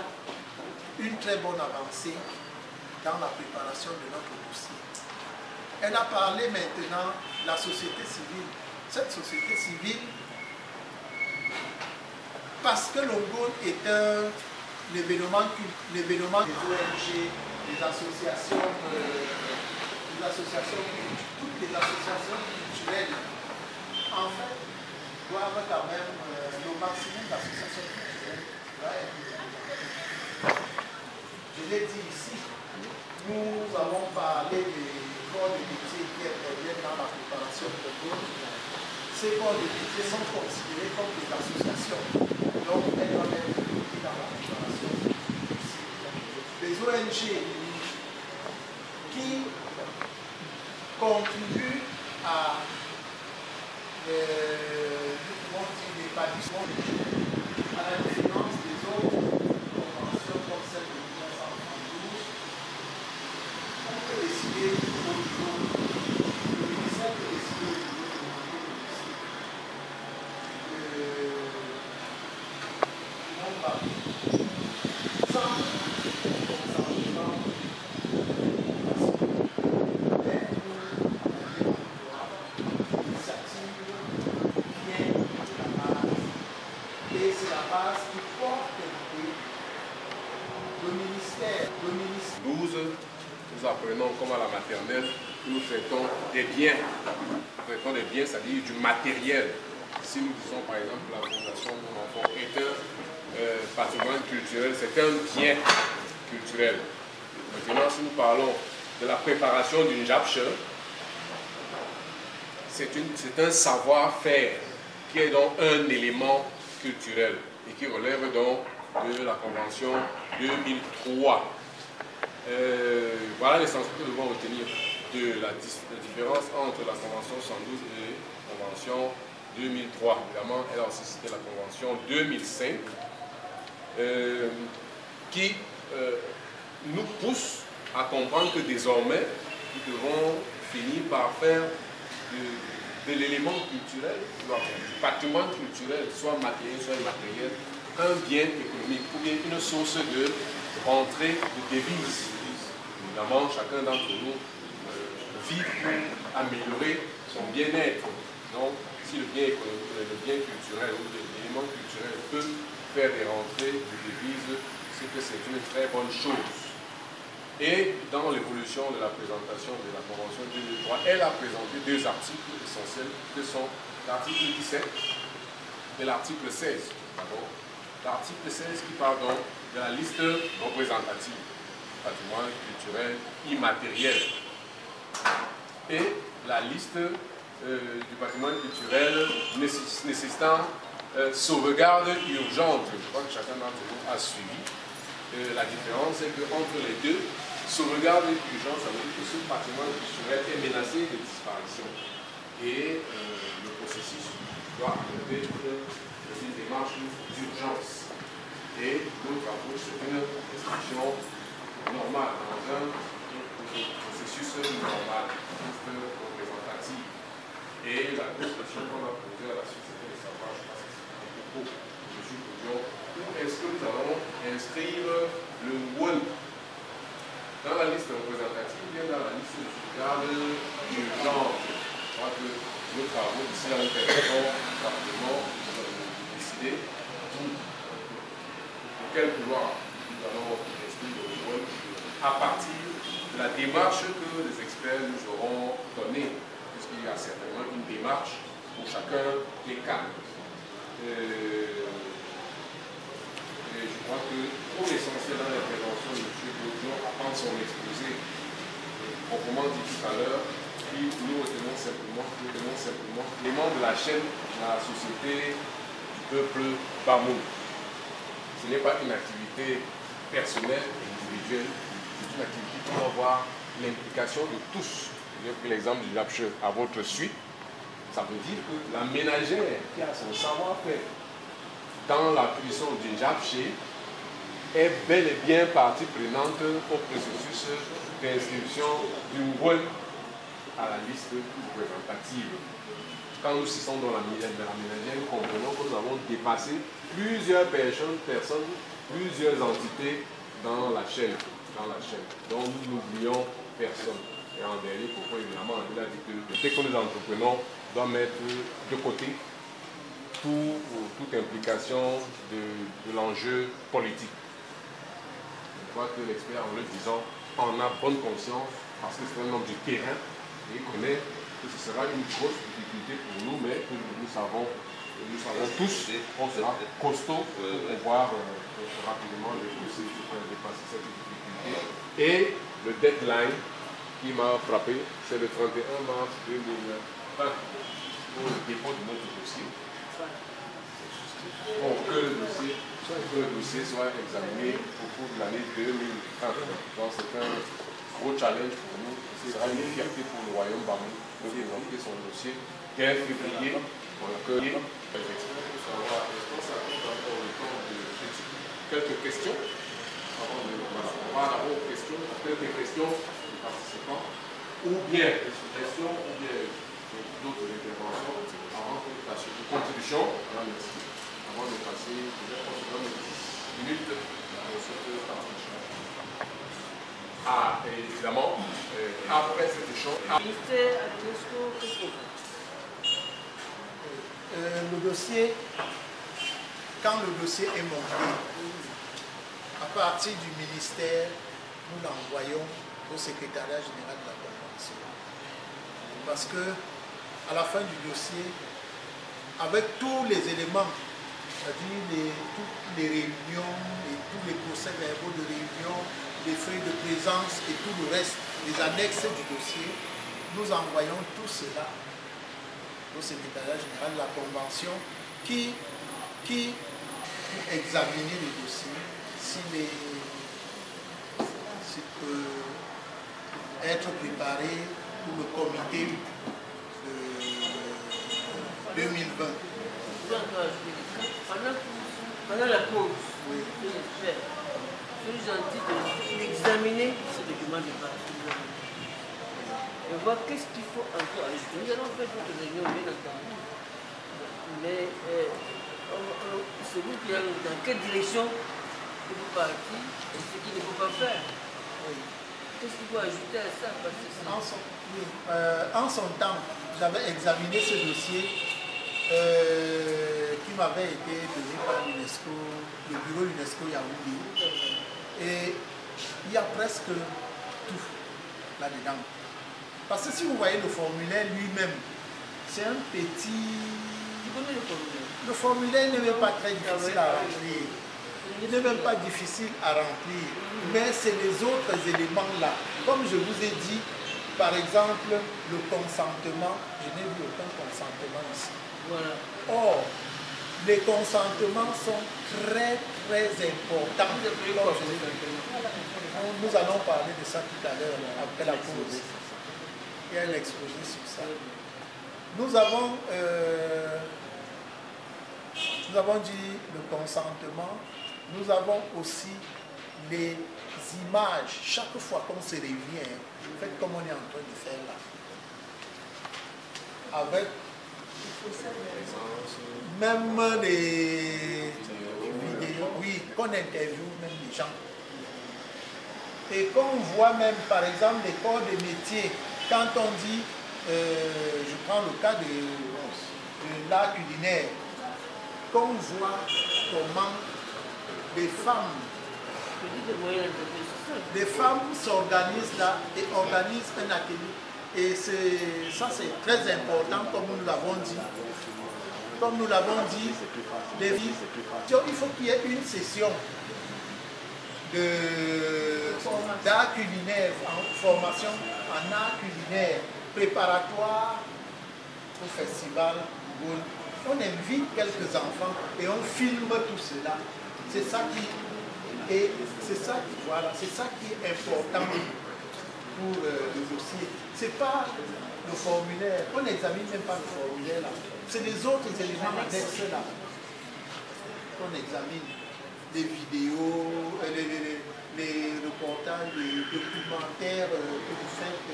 une très bonne avancée dans la préparation de notre dossier. Elle a parlé maintenant de la société civile. Cette société civile, parce que le Ngoni est un événement des ONG, des associations, toutes les associations culturelles, en fait, doivent quand même, le maximum d'associations culturelles doit être représenté. Je l'ai dit ici, nous avons parlé des corps de métiers qui interviennent dans la préparation de Ngoni. Ces corps de métiers sont considérés comme des associations, donc elles doivent être incluses dans la préparation. Les ONG qui contribuent à l'épanouissement à la défense des autres conventions comme celle de 1972, on peut décider au niveau, le ministère peut décider au niveau traitons des biens. Nous traitons des biens, c'est-à-dire du matériel. Si nous disons par exemple la fondation Mon Enfant est un patrimoine culturel, c'est un bien culturel. Maintenant, si nous parlons de la préparation d'une japche, c'est un savoir-faire qui est donc un élément culturel et qui relève donc de la Convention 2003. Voilà l'essentiel que nous devons retenir de la différence entre la Convention 112 et la Convention 2003. Évidemment, elle a aussi cité la Convention 2005 qui nous pousse à comprendre que désormais, nous devons finir par faire de l'élément culturel, du patrimoine culturel, soit matériel, soit immatériel, un bien économique ou bien une source de rentrée de devises. Évidemment, chacun d'entre nous vit pour améliorer son bien-être. Donc, si le bien économique, le bien culturel ou l'élément culturel peut faire des rentrées de devises, c'est que c'est une très bonne chose. Et dans l'évolution de la présentation de la Convention 2003, elle a présenté deux articles essentiels que sont l'article 17 et l'article 16. L'article 16 qui parle donc de la liste représentative du patrimoine culturel immatériel et la liste du patrimoine culturel nécessitant sauvegarde urgente. Je crois que chacun d'entre vous a suivi. La différence est qu'entre les deux, sauvegarde urgente, ça veut dire que ce patrimoine culturel est menacé de disparition. Et le processus doit arriver une démarche d'urgence. Et nos travaux, c'est une inscription normale, dans un processus normal, représentatif. Et la question qu'on a posée à la suite, c'était de savoir, je pense que c'est un propos de M. Coudion, où est-ce que nous allons inscrire le WOL dans la liste représentative ou bien dans la liste de sauvegarde urgente. Je crois que nos travaux ici à l'intérieur simplement décider pour quel couloir nous allons inscrire le WOL à partir de la démarche que les experts nous auront donnée, puisqu'il y a certainement une démarche pour chacun des cas. Et je crois que pour l'essentiel dans l'intervention de M. Coudion, à prendre son exposé, proprement dit tout à l'heure, puis nous retenons simplement les membres de la chaîne de la société du peuple Bamoun. Ce n'est pas une activité personnelle et individuelle, c'est une activité qui doit avoir l'implication de tous. J'ai pris l'exemple du Japche à votre suite. Ça veut dire que la ménagère qui a son savoir-faire dans la cuisson du Japche est bel et bien partie prenante au processus d'inscription du WOL à la liste représentative. Quand nous sommes dans la ménagère, nous comprenons que nous avons dépassé plusieurs personnes, plusieurs entités dans la chaîne. Donc nous n'oublions personne. Et en dernier, pourquoi évidemment, on a dit que dès que nous entreprenons, on doit mettre de côté toute implication de l'enjeu politique. Je crois que l'expert, en le disant, en a bonne conscience parce que c'est un homme du terrain et il connaît que ce sera une grosse difficulté pour nous, mais que nous savons tous qu'on sera costaud pour pouvoir rapidement dépasser cette difficulté. Et le deadline qui m'a frappé, c'est le 31 mars 2020 pour le dépôt de notre dossier. Pour que le dossier soit examiné au cours de l'année 2020. Donc c'est un gros challenge pour nous. Ce sera une fierté pour le royaume Bamoun de présenter son dossier dès février pour accueillir les experts pour savoir est-ce que ça compte encore le temps de quelques questions avant de on va d'abord aux questions, quelques questions des participants ou bien des suggestions ou bien d'autres interventions avant de passer de contribution. Merci. Avant de passer, peut-être qu'on se donne 10 minutes pour cette partie. Ah, et évidemment, après cet échange. Le dossier, quand le dossier est monté, à partir du ministère, nous l'envoyons au secrétariat général de la Convention. parce que à la fin du dossier, avec tous les éléments, c'est-à-dire toutes les réunions, et tous les procès-verbaux de réunion, les feuilles de présence et tout le reste, les annexes du dossier, nous envoyons tout cela au secrétariat général de la Convention qui examiner le dossier, s'il peut être préparé pour le comité 2020. Pendant la pause, je suis gentil d'examiner ce document de base. Et voir qu'est-ce qu'il faut encore ajouter. Nous allons faire d'autres réunions, bien entendu. Mais celui qui est dans quelle direction il faut partir et ce qu'il ne faut pas faire. Qu'est-ce qu'il faut ajouter à ça? En son temps, j'avais examiné ce dossier qui m'avait été donné par l'UNESCO, le bureau UNESCO Yaoundé. Et il y a presque tout là-dedans. Parce que si vous voyez le formulaire lui-même, c'est un petit... Le formulaire n'est même pas très difficile à remplir. Il n'est même pas difficile à remplir. Mais c'est les autres éléments-là. Comme je vous ai dit, par exemple, le consentement. Je n'ai vu aucun consentement ici. Voilà. Or, les consentements sont très importants. Nous allons parler de ça tout à l'heure, après la pause. Il y a un exposé sur ça. Nous avons dit le consentement. Nous avons aussi les images. Chaque fois qu'on se réunit, faites comme on est en train de faire là. Avec même les vidéos, oui, qu'on interviewe même les gens. Et qu'on voit même, par exemple, les corps de métier, quand on dit, je prends le cas de l'art culinaire, qu'on voit comment des femmes s'organisent là et organisent un atelier. Et ça c'est très important, comme nous l'avons dit. Comme nous l'avons dit, il faut qu'il y ait une session d'art culinaire, en formation en art culinaire, préparatoire au festival. On invite quelques enfants et on filme tout cela. C'est ça qui est important pour le dossier. C'est pas le formulaire. On n'examine même pas le formulaire là. C'est les autres éléments annexes là qu'on examine. Les vidéos, les reportages, les documentaires que vous faites.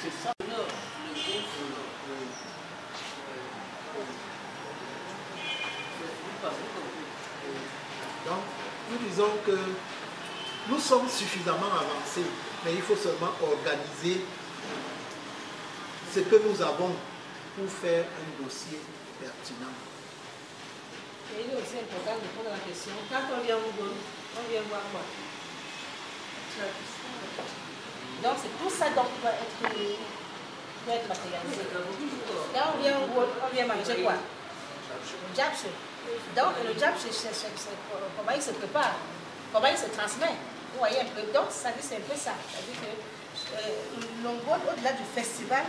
C'est ça. Donc, nous disons que nous sommes suffisamment avancés, mais il faut seulement organiser ce que nous avons pour faire un dossier pertinent. Et il est aussi important de prendre la question, quand on vient au Gouin, on vient voir quoi? Donc c'est tout ça donc doit être matérialisé. Quand on vient au Gouin, on vient manger quoi? Japche. Donc le japche, comment il se prépare, comment il se transmet. Vous voyez un peu. Donc ça dit c'est un peu ça. C'est-à-dire que l'Ongol, au-delà du festival,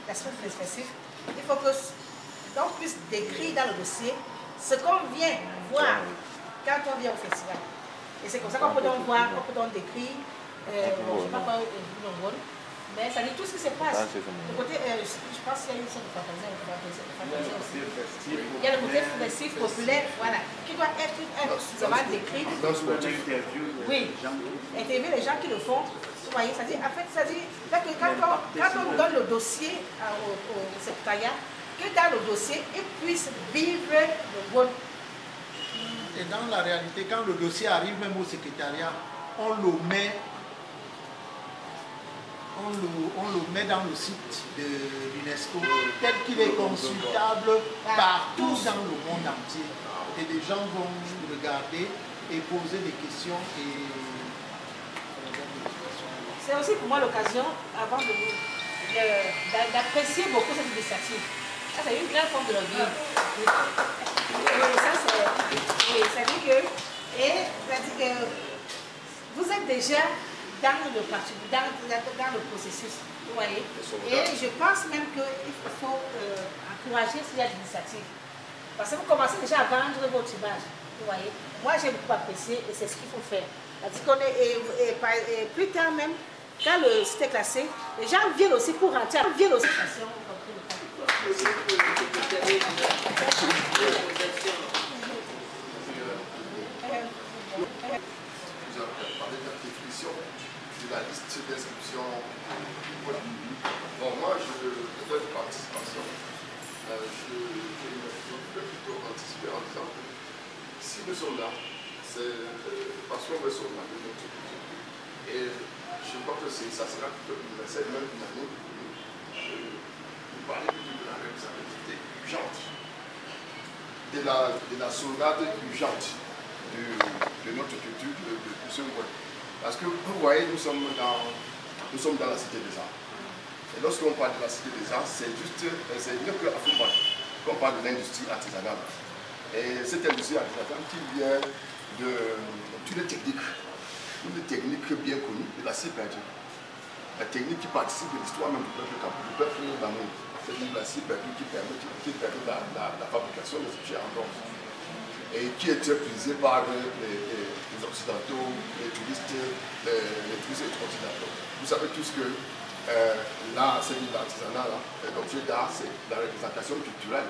l'aspect festif, il faut qu'on puisse décrire dans le dossier ce qu'on vient voir quand on vient au festival. Et c'est comme ça qu'on peut donc voir, on peut donc décrire, je ne sais pas quoi, mais ça dit tout ce qui se passe. Le côté, je pense qu'il y a une sorte de fantaisie aussi. Il y a le côté festif, populaire, voilà, qui doit être suffisamment décrit. Oui, interviewer les gens qui le font. Vous voyez, ça dit, en fait, ça dit, quand on donne le dossier au secrétariat, que dans le dossier, ils puissent vivre le bon. Et dans la réalité, quand le dossier arrive même au secrétariat, on le met dans le site de l'UNESCO, tel qu'il est consultable partout dans le monde entier. Et les gens vont regarder et poser des questions. C'est aussi pour moi l'occasion, avant de vous d'apprécier beaucoup cette initiative. Ça, c'est une grande forme de lobbying. Ça, c'est... Oui, ça veut dire que... Et ça dit que vous êtes déjà dans le processus, vous voyez. Et je pense même qu'il faut encourager ce genre d'initiative. Parce que vous commencez déjà à vendre votre image, vous voyez. Moi, j'ai beaucoup apprécié et c'est ce qu'il faut faire. Et plus tard même, quand le site est classé, les gens viennent aussi pour rentrer. Viennent aussi. Vous avez parlé de la définition de la liste d'inscription. Bon, moi, je fais de participation. Je peux plutôt anticiper en disant que si nous sommes là, c'est parce qu'on veut sauver de notre culture. Et je crois que ça sera plutôt universel, même une année. Vous parlez plutôt de la responsabilité urgente, de la sauvegarde urgente de notre culture, de ce monde. Parce que vous voyez, nous sommes dans la cité des arts. Et lorsqu'on parle de la cité des arts, c'est mieux qu'à Fouman qu'on parle de l'industrie artisanale. Et cette industrie artisanale qui vient de toutes les techniques bien connues de la scie perdue. La technique qui participe de l'histoire même du peuple d'Amour. C'est-à-dire la scie perdue qui permet la fabrication des objets en bronze. Et qui est prisée par les Occidentaux, les touristes occidentaux. Vous savez tous que là, c'est l'artisanat, l'objet d'art, c'est la représentation culturelle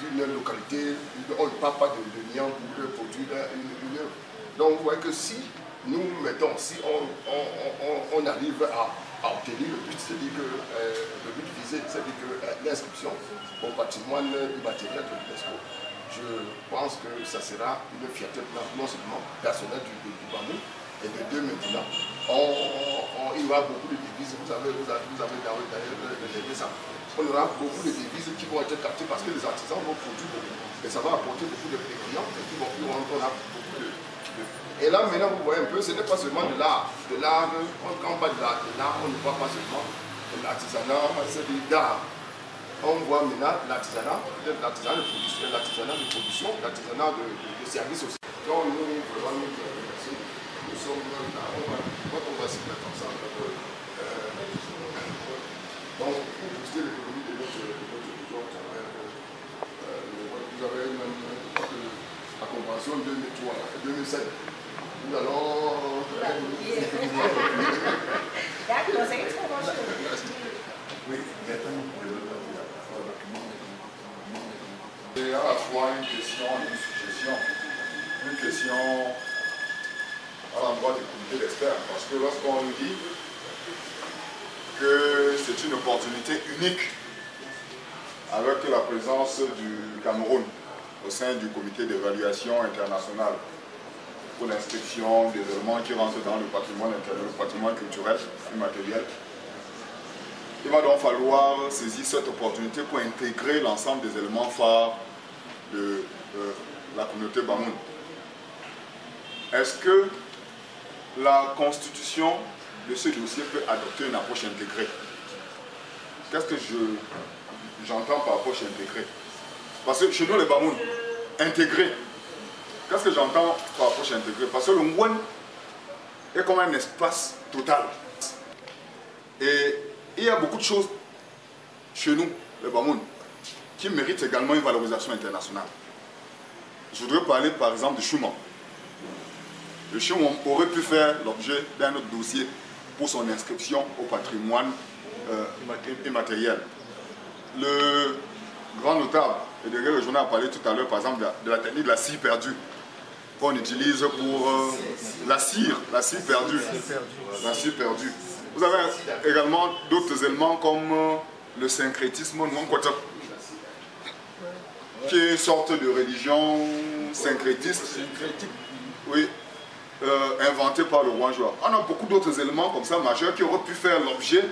d'une localité. On ne parle pas de Nian pour produire une œuvre. Donc vous voyez que si nous mettons, si on arrive à obtenir le but, c'est-à-dire que le but visé, c'est-à-dire que l'inscription au patrimoine immatériel de l'UNESCO, je pense que ça sera une fierté non seulement personnelle du Bamou, et de deux maintenant. Il y aura beaucoup de devises, vous avez d'ailleurs relevé ça. On aura beaucoup de devises qui vont être captées parce que les artisans vont produire beaucoup. Et ça va apporter beaucoup de clients et qui vont on a beaucoup de... Et là maintenant vous voyez un peu, ce n'est pas seulement de l'art. Quand on parle de l'art, on ne voit pas seulement de l'artisanat, c'est de l'art. On voit maintenant l'artisanat de production, l'artisanat de service aussi. Donc nous, vraiment, nous sommes là, on va s'y mettre ensemble. Donc, pour booster l'économie de notre région, vous avez même la convention 2007. Nous allons... Oui, c'est à la fois une question et une suggestion. Une question à l'endroit du comité d'experts. Parce que lorsqu'on nous dit que c'est une opportunité unique avec la présence du Cameroun au sein du comité d'évaluation internationale pour l'inscription des éléments qui rentrent dans le patrimoine intérieur, le patrimoine culturel immatériel, il va donc falloir saisir cette opportunité pour intégrer l'ensemble des éléments phares de la communauté Bamoun. Est-ce que la constitution de ce dossier peut adopter une approche intégrée? Qu'est-ce que j'entends par approche intégrée? Parce que chez nous les Bamoun, intégré. Qu'est-ce que j'entends par approche intégrée? Parce que le Mwen est comme un espace total. Et il y a beaucoup de choses chez nous, les Bamoun, qui méritent également une valorisation internationale. Je voudrais parler par exemple de Choumam. Le Choumam aurait pu faire l'objet d'un autre dossier pour son inscription au patrimoine immatériel. Le grand notable, et derrière le journal a parlé tout à l'heure par exemple de la technique de la scie perdue qu'on utilise pour la cire perdue. La cire perdue. Vous avez également d'autres éléments comme le syncrétisme Nwankwata, qui est une sorte de religion syncrétiste, oui, inventée par le Wanjoua. On a beaucoup d'autres éléments comme ça majeurs qui auraient pu faire l'objet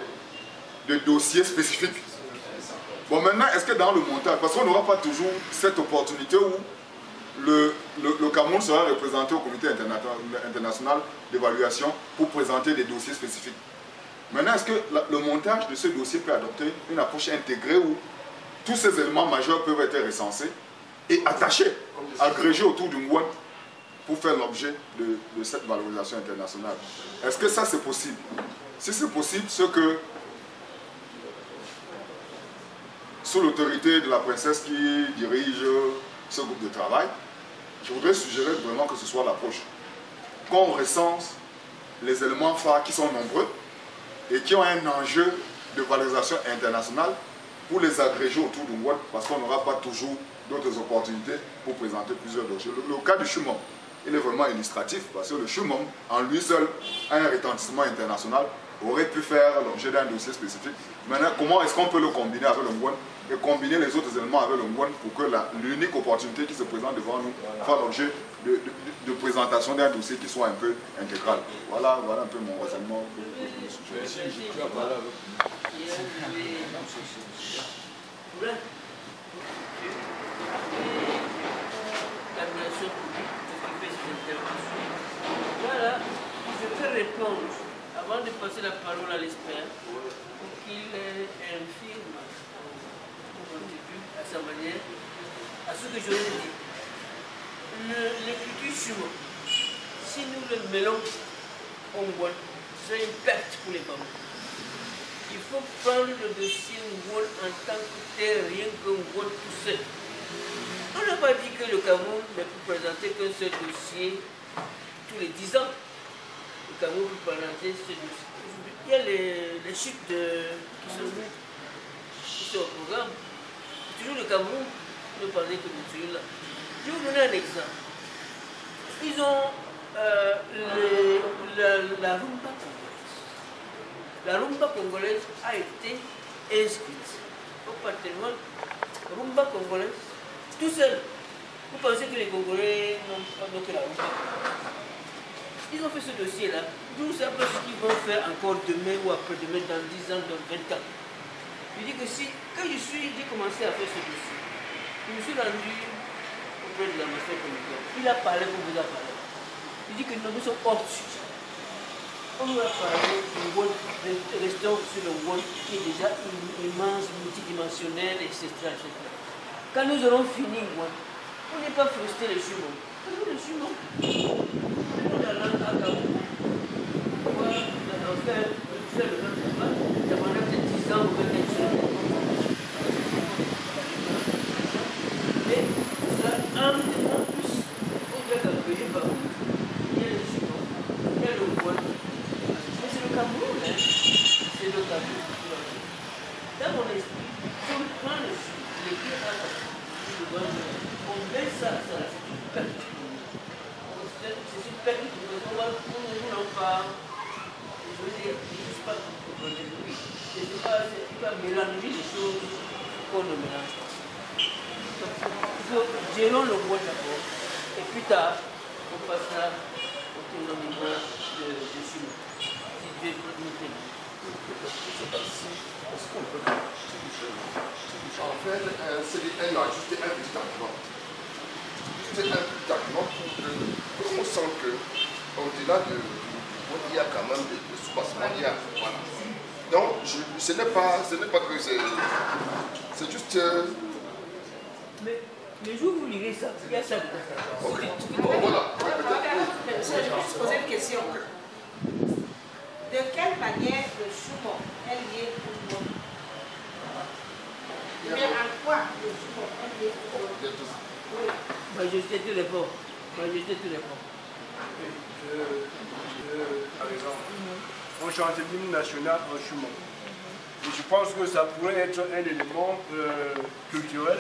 de dossiers spécifiques. Bon, maintenant, est-ce que dans le montage, parce qu'on n'aura pas toujours cette opportunité où le Cameroun sera représenté au comité international d'évaluation pour présenter des dossiers spécifiques. Maintenant, est-ce que le montage de ce dossier peut adopter une approche intégrée où tous ces éléments majeurs peuvent être recensés et attachés, agrégés autour d'une Ngouane pour faire l'objet de cette valorisation internationale? Est-ce que ça c'est possible? Si c'est possible, ce que, sous l'autorité de la princesse qui dirige ce groupe de travail, je voudrais suggérer vraiment que ce soit l'approche. Qu'on recense les éléments phares qui sont nombreux et qui ont un enjeu de valorisation internationale pour les agréger autour d'une Ngouane, parce qu'on n'aura pas toujours d'autres opportunités pour présenter plusieurs dossiers. Le cas du Chumom, il est vraiment illustratif, parce que le Chumom, en lui seul, a un retentissement international, aurait pu faire l'objet d'un dossier spécifique. Maintenant, comment est-ce qu'on peut le combiner avec le Ngouane et combiner les autres éléments avec le Ngouane pour que l'unique opportunité qui se présente devant nous fasse l'objet de présentation d'un dossier qui soit un peu intégral. Voilà un peu mon raisonnement. Voilà, je vais répondre avant de passer la parole à l'expert pour qu'il infirme à sa manière à ce que je viens de dire. L'écriture Chumom, si nous le mêlons en Ngouane, c'est une perte pour les Bamou. Il faut prendre le dossier Ngouane en tant que tel, rien que Ngouane tout seul. On n'a pas dit que le Cameroun ne peut présenter qu'un seul dossier tous les 10 ans. Le Cameroun peut présenter ce dossier. Il y a les chutes qui sont au programme. Toujours le Cameroun ne parlait que de celui-là. Je vais vous donner un exemple. Ils ont la rumba congolaise. La rumba congolaise a été inscrite au patrimoine. Rumba congolaise, tout seul. Vous pensez que les Congolais n'ont pas noté la rumba? Ils ont fait ce dossier-là. D'où c'est après ce qu'ils vont faire encore demain ou après-demain, dans 10 ans, dans 20 ans. Je dis que si, quand j'ai commencé à faire ce dossier, je me suis rendu auprès de la master communautaire. Il a parlé comme vous a parlé. Il dit que nous sommes hors sujet. On nous a parlé du Ngouane, restons sur le Ngouane qui est déjà immense, multidimensionnel, etc. Quand nous aurons fini Ngouane, on n'est pas frustré les Chumom. Les Chumom, on a l'an à Cameroun. On va faire le même combat. Ça pendant 10 ans, on va faire quelque chose. Et ça, en plus, on doit calculer par où il y a les Chumom, il y a le Ngouane. Mais c'est le Cameroun, hein. C'est le Cameroun. Dans mon esprit, si on prend les pieds à on met ça, c'est une perte. C'est une perte pour nous n'en pas. Je veux dire, je ne sais pas comment dire. Il va mélanger les choses qu'on ne mélange pas. Il faut gérer le roi d'abord. Et plus tard, on passera au tournement de Chumom. Si Dieu nous permet. Est-ce qu'on peut en fait, c'est ajouter un petit argument. Juste un petit argument pour qu'on sent qu'au-delà de il y a quand même des sous-bassements. Voilà. Donc, ce n'est pas que c'est juste... Mais je vous lirez ça, il y a ça. Ok, bon, voilà. Je vais juste poser une question. De quelle manière le Chumom est lié au Ngouane? Mais en quoi le Chumom est lié au Ngouane? Majesté, tu réponds. Majesté, tu réponds. Par exemple, on chantait l'hymne national en Chumom. Et je pense que ça pourrait être un élément culturel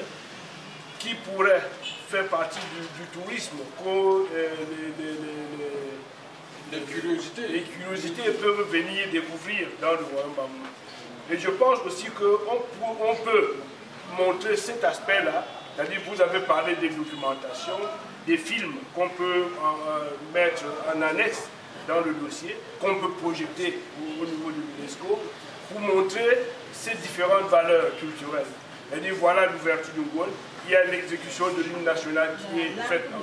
qui pourrait faire partie du tourisme. Les curiosités peuvent venir découvrir dans le royaume Bamou. Et je pense aussi qu'on peut montrer cet aspect-là. C'est-à-dire, vous avez parlé des documentations, des films qu'on peut mettre en annexe dans le dossier, qu'on peut projeter au niveau de l'UNESCO pour montrer ces différentes valeurs culturelles. C'est-à-dire, voilà l'ouverture du Ngouane, il y a l'exécution de l'hymne national qui est faite en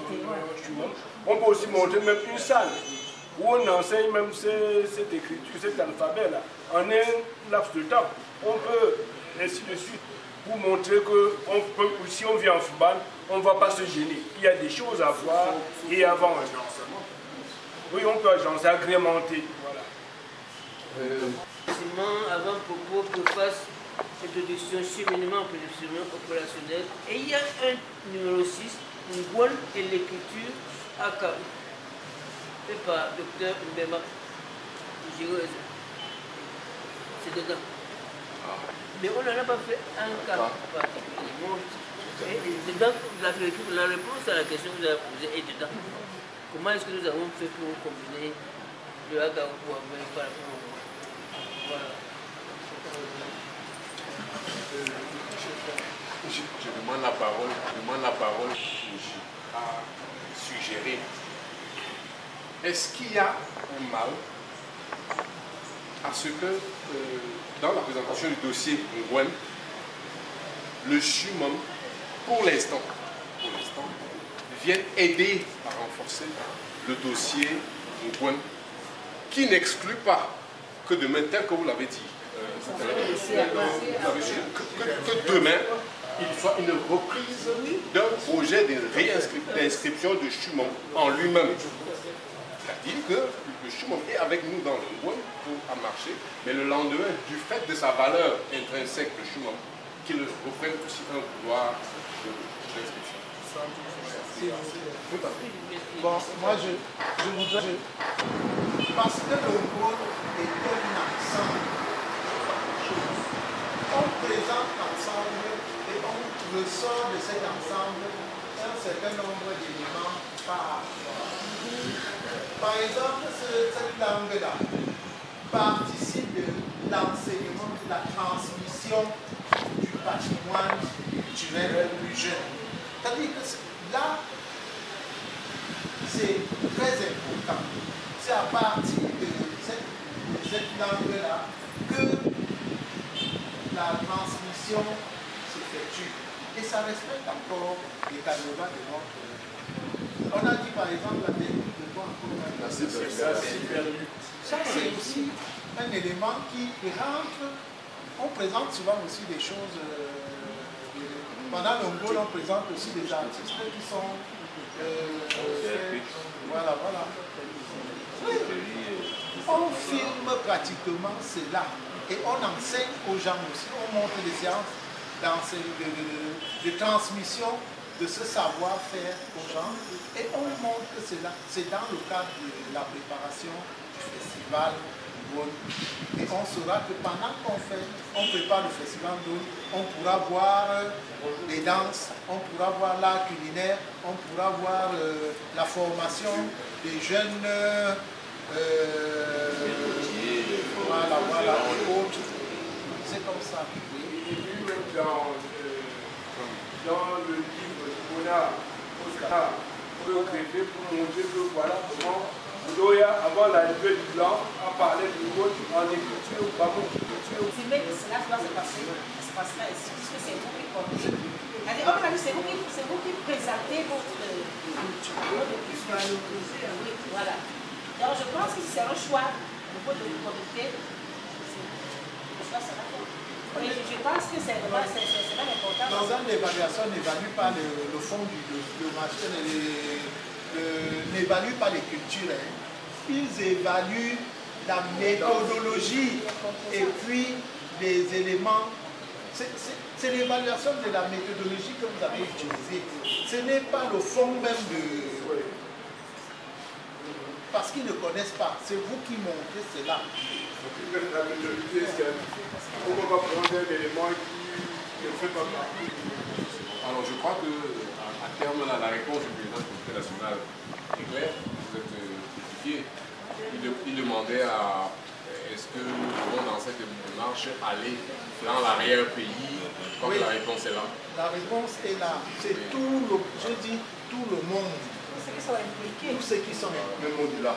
Chumom. On peut aussi montrer même une salle où on enseigne même cette écriture, cet alphabet-là, en un laps de temps. On peut, ainsi de suite, pour montrer que si on vient en football, on ne va pas se gêner. Il y a des choses à voir et à vendre. Oui, on peut agencer, agrémenter. Voilà. Avant propos que fasse introduction cheminement opérationnel. Et il y a un numéro 6, une bonne et l'écriture à Kaou. Fait par Dr Mbema. C'est dedans. Mais on n'en a pas fait un cas particulier. Et dedans, la réponse à la question que vous avez posée est dedans. Comment est-ce que nous avons fait pour combiner le Agaoukou avec par rapport au... Voilà. Je demande la parole à suggérer. Est-ce qu'il y a un mal à ce que, dans la présentation du dossier Ngwen, le CHUMOM, pour l'instant, vienne aider à renforcer le dossier Ngwen, qui n'exclut pas que demain, tel que vous l'avez dit, que demain, il soit une reprise d'un projet d'inscription de CHUMOM en lui-même. C'est-à-dire que le CHUMOM est avec nous dans le Ngwen pour marcher, mais le lendemain, du fait de sa valeur intrinsèque de CHUMOM, qu'il reprenne aussi un pouvoir d'inscription. Bon, moi je voudrais... Parce que le Ngwen est un ensemble. On présente l'ensemble et on ressort de cet ensemble un certain nombre d'éléments par exemple, cette langue-là participe de l'enseignement, de la transmission du patrimoine culturel plus jeune. C'est-à-dire que là, c'est très important. C'est à partir de cette langue-là que la transmission s'effectue. Et ça respecte encore les canevas de notre... On a dit par exemple la technique de quoi encore? Ça c'est aussi un élément qui rentre. On présente souvent aussi des choses... pendant le Ngwen, on présente aussi des artistes qui sont... voilà. Oui. On filme pratiquement cela. Et on enseigne aux gens aussi, on montre des séances de transmission de ce savoir-faire aux gens et on montre que c'est dans le cadre de la préparation du festival Ngwen. Et on saura que pendant qu'on prépare le festival Ngwen, on pourra voir les danses, on pourra voir l'art culinaire, on pourra voir la formation des jeunes voilà, et autres. C'est comme ça. Et puis même dans le livre Bona Oscar, on peut créer pour montrer que voilà comment Ndoya, avant l'arrivée du blanc, a parlé du Ngwen en écriture, bamou. C'est même que cela doit se passer, ça se passera ici, puisque c'est vous qui portez. C'est vous qui présentez votre culture. Oui, voilà. Donc je pense que c'est un choix au niveau de l'autorité. Le choix sera fait. Oui, je pense que c'est vraiment important. Dans une évaluation, on n'évalue pas le fond du marché, n'évalue pas les cultures. Ils évaluent la méthodologie et puis les éléments. C'est l'évaluation de la méthodologie que vous avez utilisée. Ce n'est pas le fond même de... Parce qu'ils ne connaissent pas. C'est vous qui montrez cela. La méthodologie, on va prendre un élément qui ne fait pas partie. Alors je crois qu'à terme, là, la réponse du président du Comité national est claire. Vous êtes édifié. Il demandait à est-ce que nous devons dans cette démarche aller dans l'arrière-pays. Je crois que la réponse est là. La réponse est là. C'est tout le, je dis tout le monde. Tous ceux qui sont impliqués. Tous ceux qui sont impliqués. Même au-delà.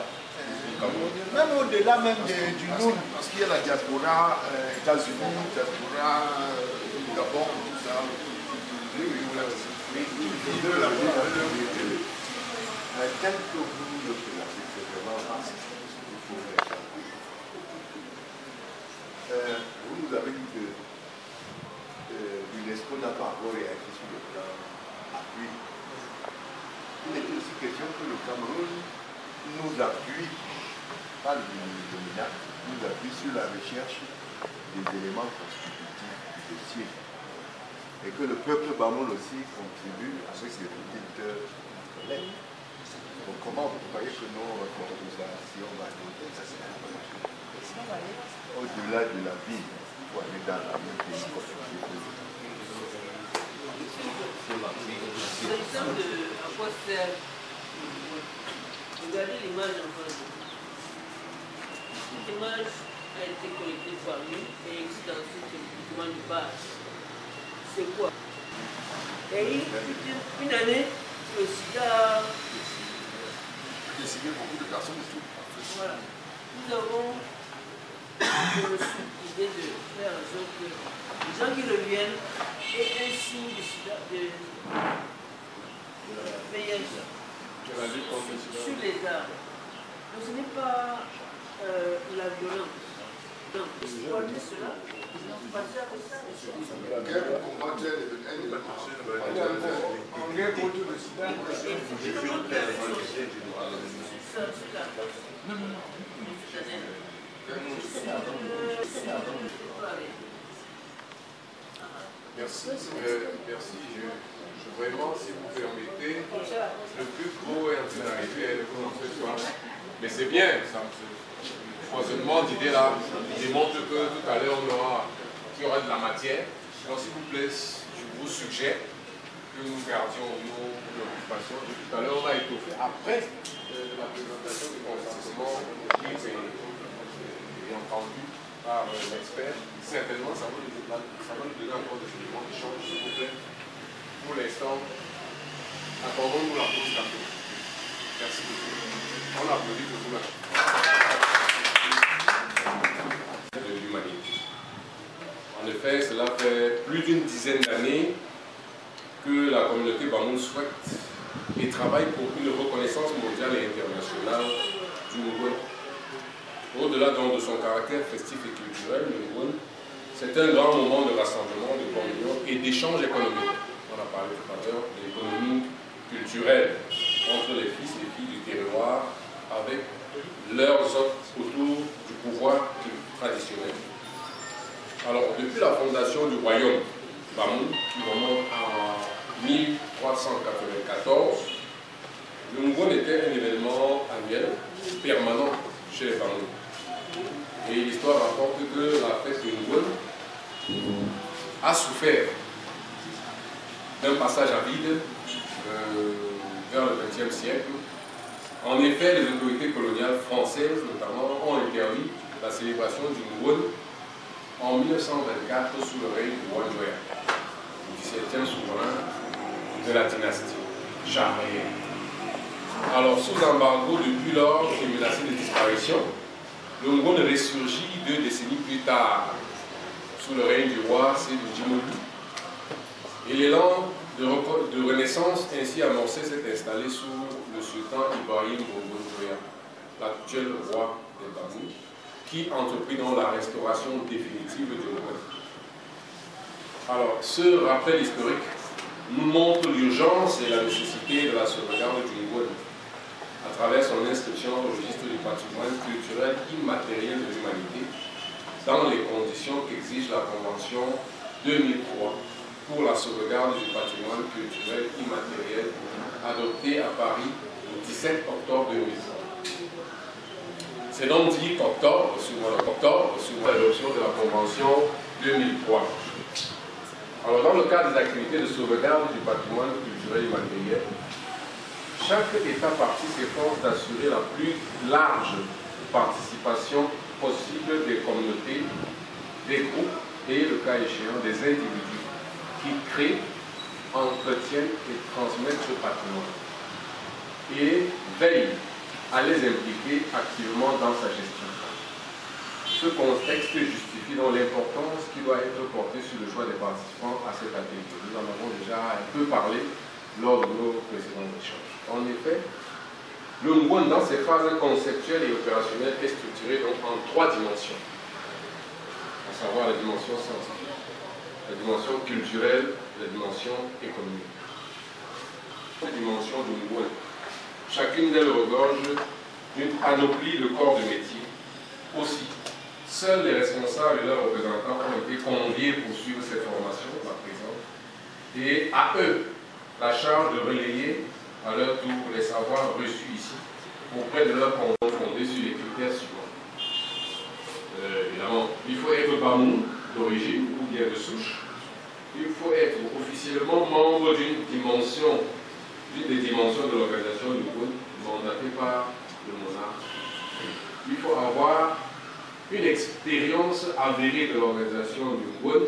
Même au-delà même du monde. Parce qu'il y a la diaspora États-Unis, diaspora Gabon, tout ça. Tel que vous le présentez, c'est vraiment parce qu'il faut faire ça. vous nous avez dit que l'UNESCO n'a pas encore réagi sur le plan appui. Il était aussi question que le Cameroun nous appuie, pas le dominant, nous appuie sur la recherche des éléments constitutifs du dossier. Et que le peuple Bamoun aussi contribue avec ses petites collègues. Donc comment vous croyez que notre organisation va aider ça? Au-delà de la ville, il faut aller dans la même pays comme L'exemple de à quoi sert, regardez l'image en face. Cette image a été collectée par nous et existe dans ce document de base. C'est quoi? Et une année, le sida décidé beaucoup de personnes ici. Voilà. Nous avons l'idée de faire en sorte que les gens qui reviennent aient un signe de sida, de VIH sur les armes. Donc ce n'est pas la violence. Donc, supporter cela, passer avec ça. Quel combattre en guerre contre le sida? Merci. Merci. Vraiment, si vous permettez, le plus gros est en train d'arriver ce soir. Mais c'est bien, ça. Le foisonnement d'idées là démontre que tout à l'heure qu'il y aura de la matière. Donc s'il vous plaît, je vous suggère que nous gardions nos préoccupations. Tout à l'heure, on a étoffé après la présentation du consentement et entendu par l'expert. Certainement, ça va nous donner encore des éléments d'échange, s'il vous plaît. Pour l'instant, attendons-nous la pause café. Merci beaucoup. On applaudit pour vous-même. De l'humanité. En effet, cela fait plus d'une dizaine d'années que la communauté Bamoun souhaite et travaille pour une reconnaissance mondiale et internationale du Ngwen. Au-delà donc de son caractère festif et culturel, le Ngwen, c'est un grand moment de rassemblement, de communion et d'échange économique. On a parlé tout à l'heure de l'économie culturelle entre les fils et filles du terroir avec leurs hôtes autour du pouvoir traditionnel. Alors, depuis la fondation du royaume Bamoun, qui remonte en 1394, le Ngwen était un événement annuel, permanent chez les Bamoun. Et l'histoire rapporte que la fête du Ngwen a souffert d'un passage à vide vers le XXe siècle. En effet, les autorités coloniales françaises, notamment, ont interdit la célébration du Ngwen en 1924 sous le règne du roi Njoya, le 17e souverain de la dynastie charrière. Alors, sous embargo depuis lors et menacé de disparition, le Ngwen ressurgit 2 décennies plus tard, sous le règne du roi Sédou Djimoli. Et l'élan de renaissance ainsi amorcé s'est installé sous le sultan Ibrahim Bongo Njoya, l'actuel roi des Bamoun, qui entreprit dans la restauration définitive du Ngwen. Alors, ce rappel historique nous montre l'urgence et la nécessité de la sauvegarde du Ngwen à travers son inscription au registre du patrimoine culturel immatériel de l'humanité dans les conditions qu'exige la Convention 2003 pour la sauvegarde du patrimoine culturel immatériel adoptée à Paris le 17 octobre 2003. C'est donc dit qu'octobre, sur l'adoption de la Convention 2003. Alors, dans le cadre des activités de sauvegarde du patrimoine culturel immatériel, chaque État partie s'efforce d'assurer la plus large participation possible des communautés, des groupes et, le cas échéant, des individus qui créent, entretiennent et transmettent ce patrimoine et veillent à les impliquer activement dans sa gestion. Ce contexte justifie donc l'importance qui doit être portée sur le choix des participants à cet atelier. Nous en avons déjà un peu parlé lors de nos précédents échanges. En effet, le Ngwen, dans ses phases conceptuelles et opérationnelles, est structuré donc en 3 dimensions. La savoir la dimension scientifique, la dimension culturelle, la dimension économique. La dimension du Ngwen. Chacune d'elles regorge d'une panoplie de corps de métier. Aussi, seuls les responsables et leurs représentants ont été conviés pour suivre cette formation, la présente, et à eux la charge de relayer à leur tour les savoirs reçus ici auprès de leurs conjoints fondés sur les critères suivants. Évidemment, il faut être Bamou d'origine ou bien de souche. Il faut être officiellement membre d'une dimension, l'une des dimensions de l'organisation du Ngwen, mandatée par le monarque. Il faut avoir une expérience avérée de l'organisation du Ngwen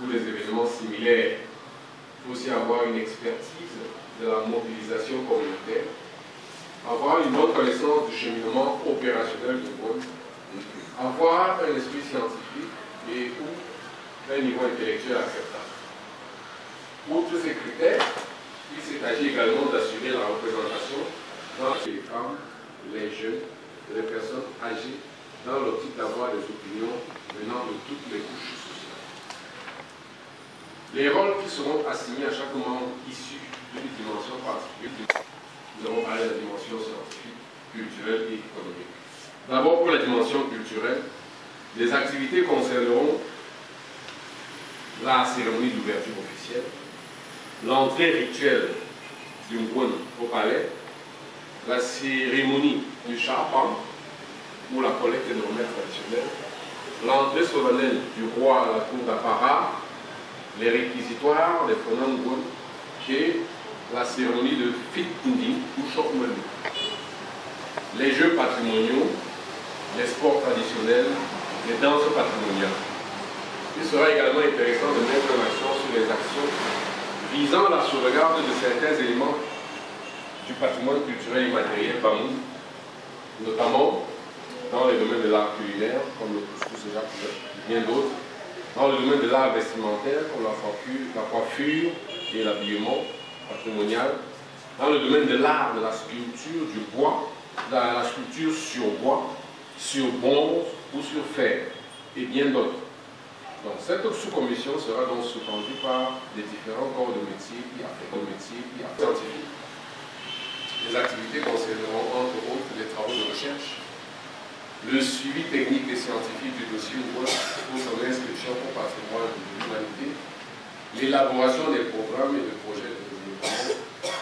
ou des événements similaires. Il faut aussi avoir une expertise de la mobilisation communautaire, avoir une bonne connaissance du cheminement opérationnel du Ngwen, avoir un esprit scientifique et ou un niveau intellectuel acceptable. Outre ces critères, il s'agit également d'assurer la représentation dans les femmes, les jeunes et les personnes âgées dans l'optique d'avoir des opinions venant de toutes les couches sociales. Les rôles qui seront assignés à chaque membre issu d'une dimension particulière, nous avons parlé de la dimension scientifique, culturelle et économique. D'abord, pour la dimension culturelle, les activités concerneront la cérémonie d'ouverture officielle, l'entrée rituelle du Ngwen au palais, la cérémonie du Charpan, ou la collecte de remèdes traditionnels, l'entrée solennelle du roi à la cour d'apparat, les réquisitoires des Fonan Ngwen et la cérémonie de Fitindi ou Chokmenu, les jeux patrimoniaux, les sports traditionnels, les danses patrimoniales. Il sera également intéressant de mettre l'accent sur les actions visant la sauvegarde de certains éléments du patrimoine culturel immatériel Bamou, notamment dans les domaines de l'art culinaire, comme le couscous et bien d'autres, dans le domaine de l'art vestimentaire, comme la coiffure et l'habillement patrimonial, dans le domaine de l'art de la sculpture du bois, de la sculpture sur bois, sur bronze ou sur fer, et bien d'autres. Donc cette sous-commission sera donc sous-tendue par les différents corps de métier et scientifiques. Les activités concerneront entre autres les travaux de recherche, le suivi technique et scientifique du dossier Ngwen pour son inscription au patrimoine de l'humanité, l'élaboration des programmes et des projets de développement,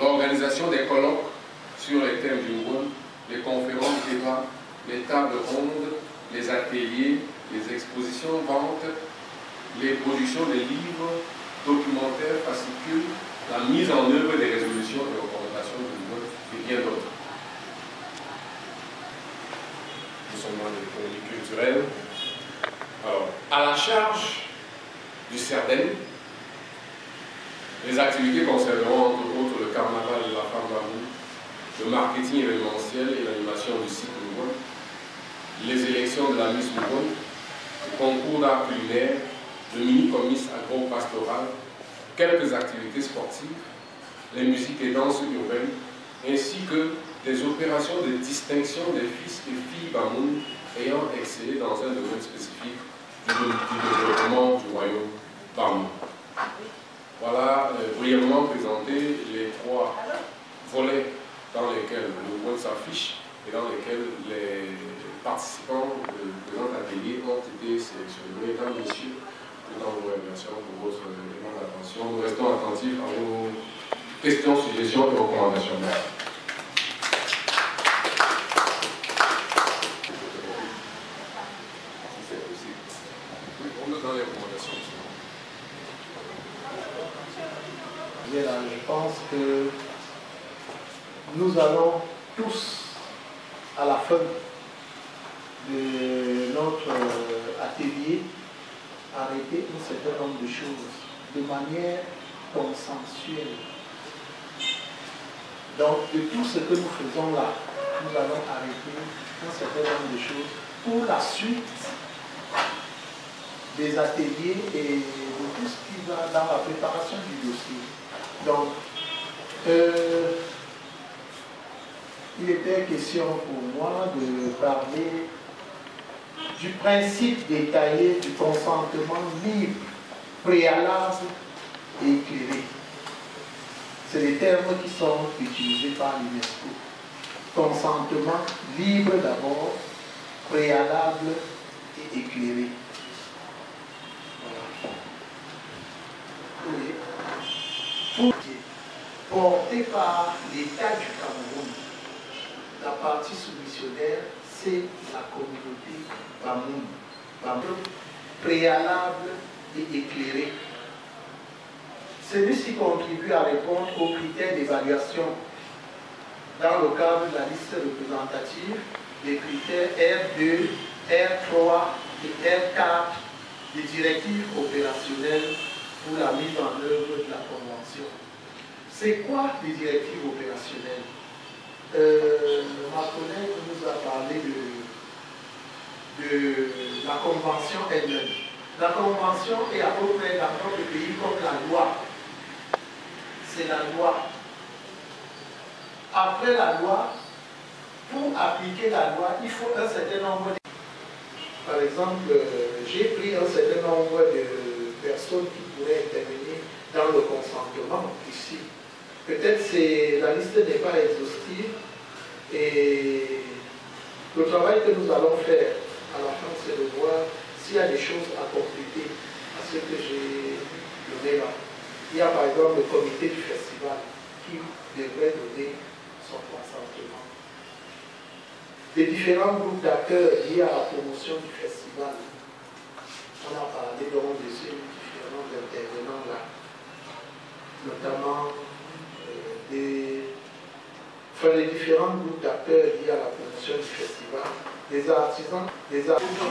l'organisation des colloques sur les thèmes du Ngwen, les conférences, débats, les tables rondes, les ateliers, les expositions, ventes, les productions de livres, documentaires, fascicules, la mise en œuvre des résolutions et recommandations du Ngwen et bien d'autres. Nous sommes dans l'économie culturelle. Alors, à la charge du CERDEN, les activités concerneront entre autres le carnaval de la femme Bamou, le marketing événementiel et l'animation du site Ngwen, les élections de la Miss Ngwen, le concours d'art culinaire, le mini-comice agro-pastoral, quelques activités sportives, les musiques et danses urbaines, ainsi que des opérations de distinction des fils et filles Bamou ayant excellé dans un domaine spécifique du développement du royaume Bamou. Voilà brièvement présenté les trois volets dans lesquels le Ngwen s'affiche et dans lesquels les participants du présent atelier ont été sélectionnés. Mesdames, Messieurs, dans vos révélations, pour votre élément d'attention, nous restons attentifs à vos questions, suggestions et recommandations. Dans les recommandations. Je pense que nous allons tous, à la fin de notre atelier, arrêter un certain nombre de choses de manière consensuelle. Donc, de tout ce que nous faisons là, nous allons arrêter un certain nombre de choses pour la suite des ateliers et de tout ce qui va dans la préparation du dossier. Donc, il était question pour moi de parler du principe détaillé du consentement libre, préalable et éclairé. C'est les termes qui sont utilisés par l'UNESCO. Consentement libre d'abord, préalable et éclairé. Voilà. Porté par l'État du Cameroun, la partie soumissionnaire, c'est la communauté Bamoun, préalable et éclairé. Celui-ci contribue à répondre aux critères d'évaluation dans le cadre de la liste représentative des critères R2, R3 et R4 des directives opérationnelles pour la mise en œuvre de la Convention. C'est quoi les directives opérationnelles? Ma collègue nous a parlé de la Convention elle-même. La Convention est à peu près dans notre pays comme la loi. C'est la loi. Après la loi, pour appliquer la loi, il faut un certain nombre de... Par exemple, j'ai pris un certain nombre de personnes qui pourraient intervenir dans le consentement ici. Peut-être que la liste n'est pas exhaustive et le travail que nous allons faire à la fin, c'est de voir s'il y a des choses à compléter à ce que j'ai donné là. Il y a par exemple le comité du festival qui devrait donner son consentement. Les différents groupes d'acteurs liés à la promotion du festival. On a parlé donc de ces différents intervenants là, notamment les différents groupes d'acteurs liés à la promotion du festival, les artisans, les artisans.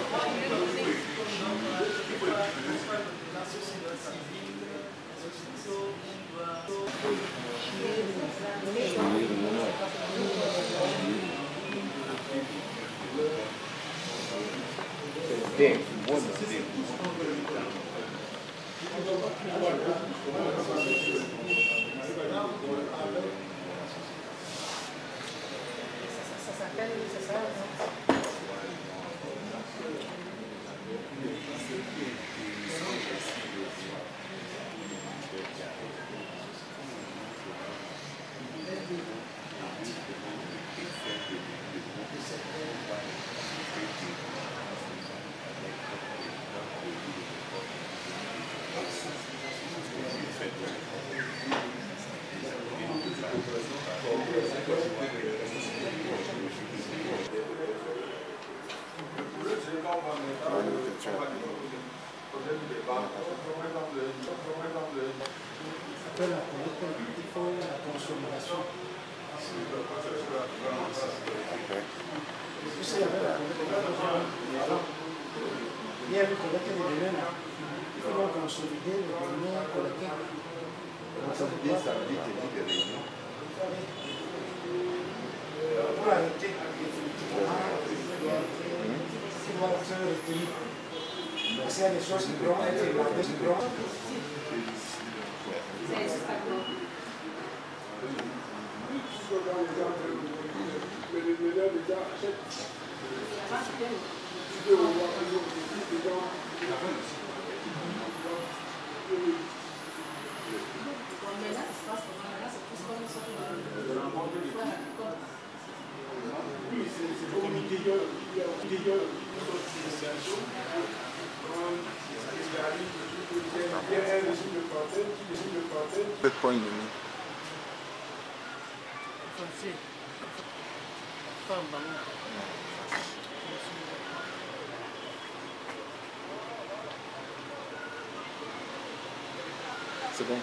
C'est bon.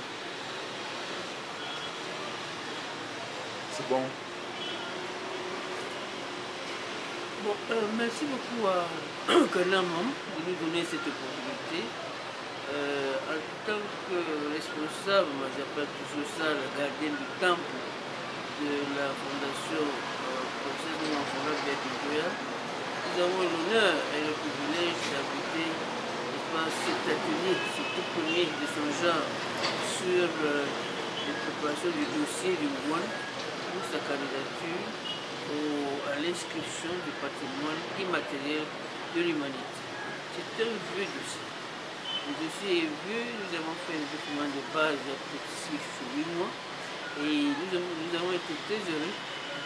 C'est bon. Bon, merci beaucoup à Kanamam de nous donner cette opportunité. En tant que responsable, moi j'appelle toujours ça la gardienne du temple de la fondation Princesse Mouafoula Biakidoya, nous avons l'honneur et le privilège d'abriter cet atelier, ce tout premier de son genre sur la préparation du dossier du Mouane pour sa candidature à l'inscription du patrimoine immatériel de de l'humanité. C'est un vieux dossier. Le dossier est vieux, nous avons fait un document de base pour 6 ou 8 mois et nous avons été très heureux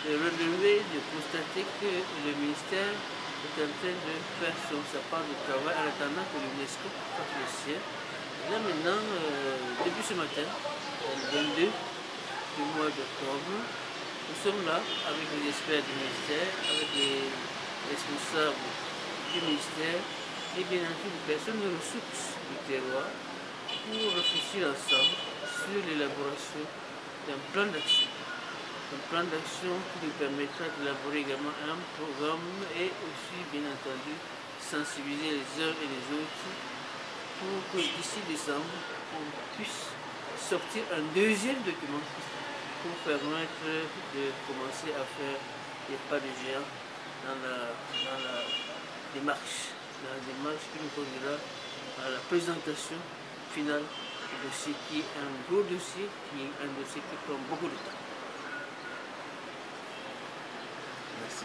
de relever, de constater que le ministère est en train de faire sa part de travail en attendant que l'UNESCO fasse le sien. Là maintenant, depuis ce matin, le 22 du mois d'octobre, nous sommes là avec les experts du ministère, avec les responsables du ministère et bien entendu les personnes de ressources du terroir pour réfléchir ensemble sur l'élaboration d'un plan d'action. Un plan d'action qui nous permettra d'élaborer également un programme et aussi bien entendu sensibiliser les uns et les autres pour que d'ici décembre on puisse sortir un deuxième document pour permettre de commencer à faire des pas de géant dans la démarche qui nous conduira à la présentation finale du dossier qui est un gros dossier, qui est un dossier qui prend beaucoup de temps. Merci.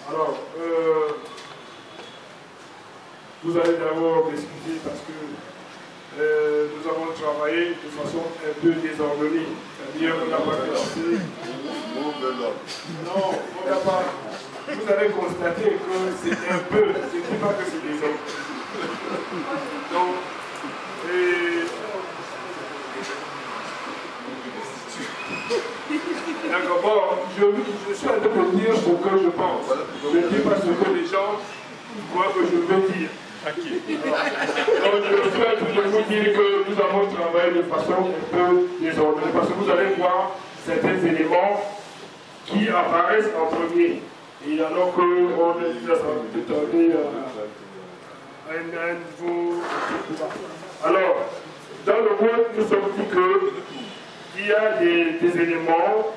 Alors, vous allez d'abord m'excuser parce que nous avons travaillé de façon un peu désordonnée. C'est-à-dire qu'on n'a pas commencé. Non, on n'a pas. Vous allez constater que c'est un peu, je ne dis pas que c'est désordonné. Donc, d'accord, bon, je suis en train de dire ce que je pense. Je ne dis pas ce que les gens croient que je veux dire. Donc je souhaite vous dire que nous avons travaillé de façon un peu désordonnée parce que vous allez voir certains éléments qui apparaissent en premier. Et il y en a qu'on est déjà déterminé à un niveau. Alors, dans le monde, nous sommes dit qu'il y a des éléments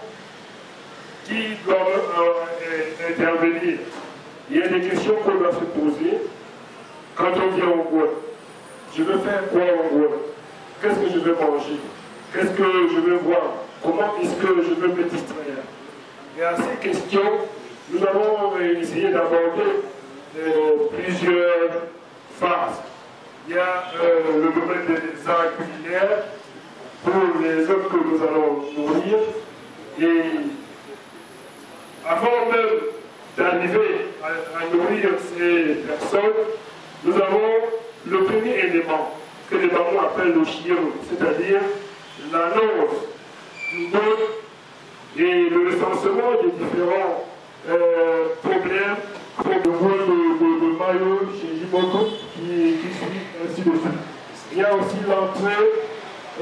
qui doivent intervenir. Il y a des questions qu'on doit se poser. Quand on vient au Gouin, je veux faire quoi au Gouin? Qu'est-ce que je veux manger? Qu'est-ce que je veux voir? Comment est-ce que je veux me distraire? Et à ces questions, nous allons essayer d'aborder plusieurs phases. Il y a le domaine des arts culinaires pour les hommes que nous allons nourrir. Et avant même d'arriver à nourrir ces personnes, nous avons le premier élément que les mamans appellent le chiro, c'est-à-dire l'annonce du don et le recensement des différents problèmes pour le vol de maillot chez Jimoto qui suit ainsi de suite. Il y a aussi l'entrée,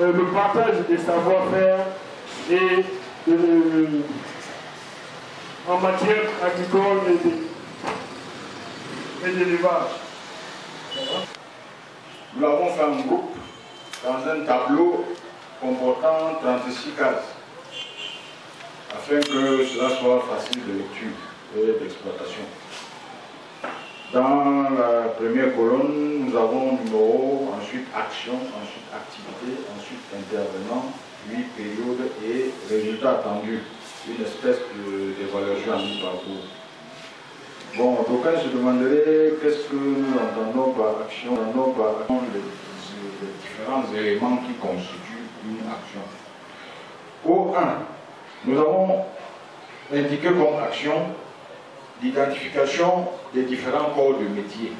le partage des savoir-faire et en matière agricole et d'élevage. Nous l'avons fait en groupe dans un tableau comportant 36 cases afin que cela soit facile de lecture et d'exploitation. Dans la première colonne, nous avons numéro, ensuite action, ensuite activité, ensuite intervenant, puis période et résultat attendu. Une espèce d'évaluation à mi-parcours. Bon, d'aucuns se demanderaient qu'est-ce que nous entendons par action, les différents éléments qui constituent une action. Au 1, nous avons indiqué comme action l'identification des différents corps de métier.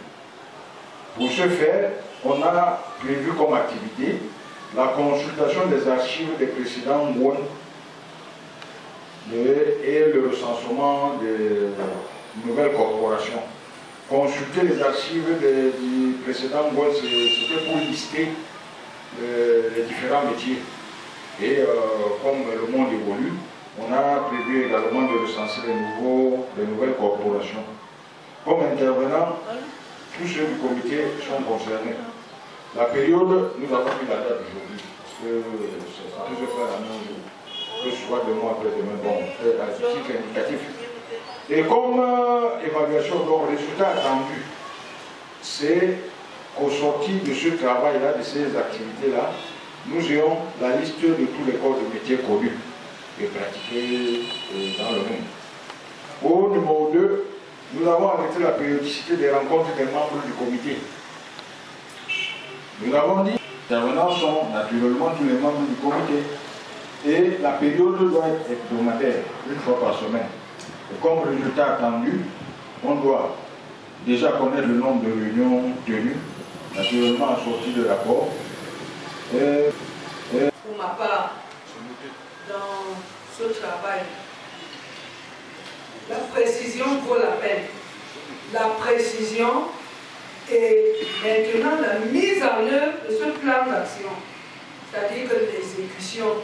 Pour ce faire, on a prévu comme activité la consultation des archives des précédents mois et le recensement des nouvelles corporations. Consulter les archives du précédent mois, c'était pour lister les différents métiers. Et comme le monde évolue, on a prévu également de recenser les nouvelles corporations. Comme intervenants, tous ceux du comité sont concernés. La période, nous avons mis la date d'aujourd'hui, parce que ça peut se faire à un jour, que ce soit demain après-demain, bon, c'est à titre indicatif. Et comme évaluation, donc résultat attendu, c'est qu'au sorti de ce travail-là, de ces activités-là, nous ayons la liste de tous les corps de métiers connus et pratiqués dans le monde. Au numéro 2, nous avons arrêté la périodicité des rencontres des membres du comité. Nous avons dit que les intervenants sont naturellement tous les membres du comité et la période doit être hebdomadaire, une fois par semaine. Et comme résultat attendu, on doit déjà connaître le nombre de réunions tenues, naturellement assorti de rapport. Pour ma part, dans ce travail, la précision vaut la peine. La précision et maintenant la mise en œuvre de ce plan d'action, c'est-à-dire que l'exécution,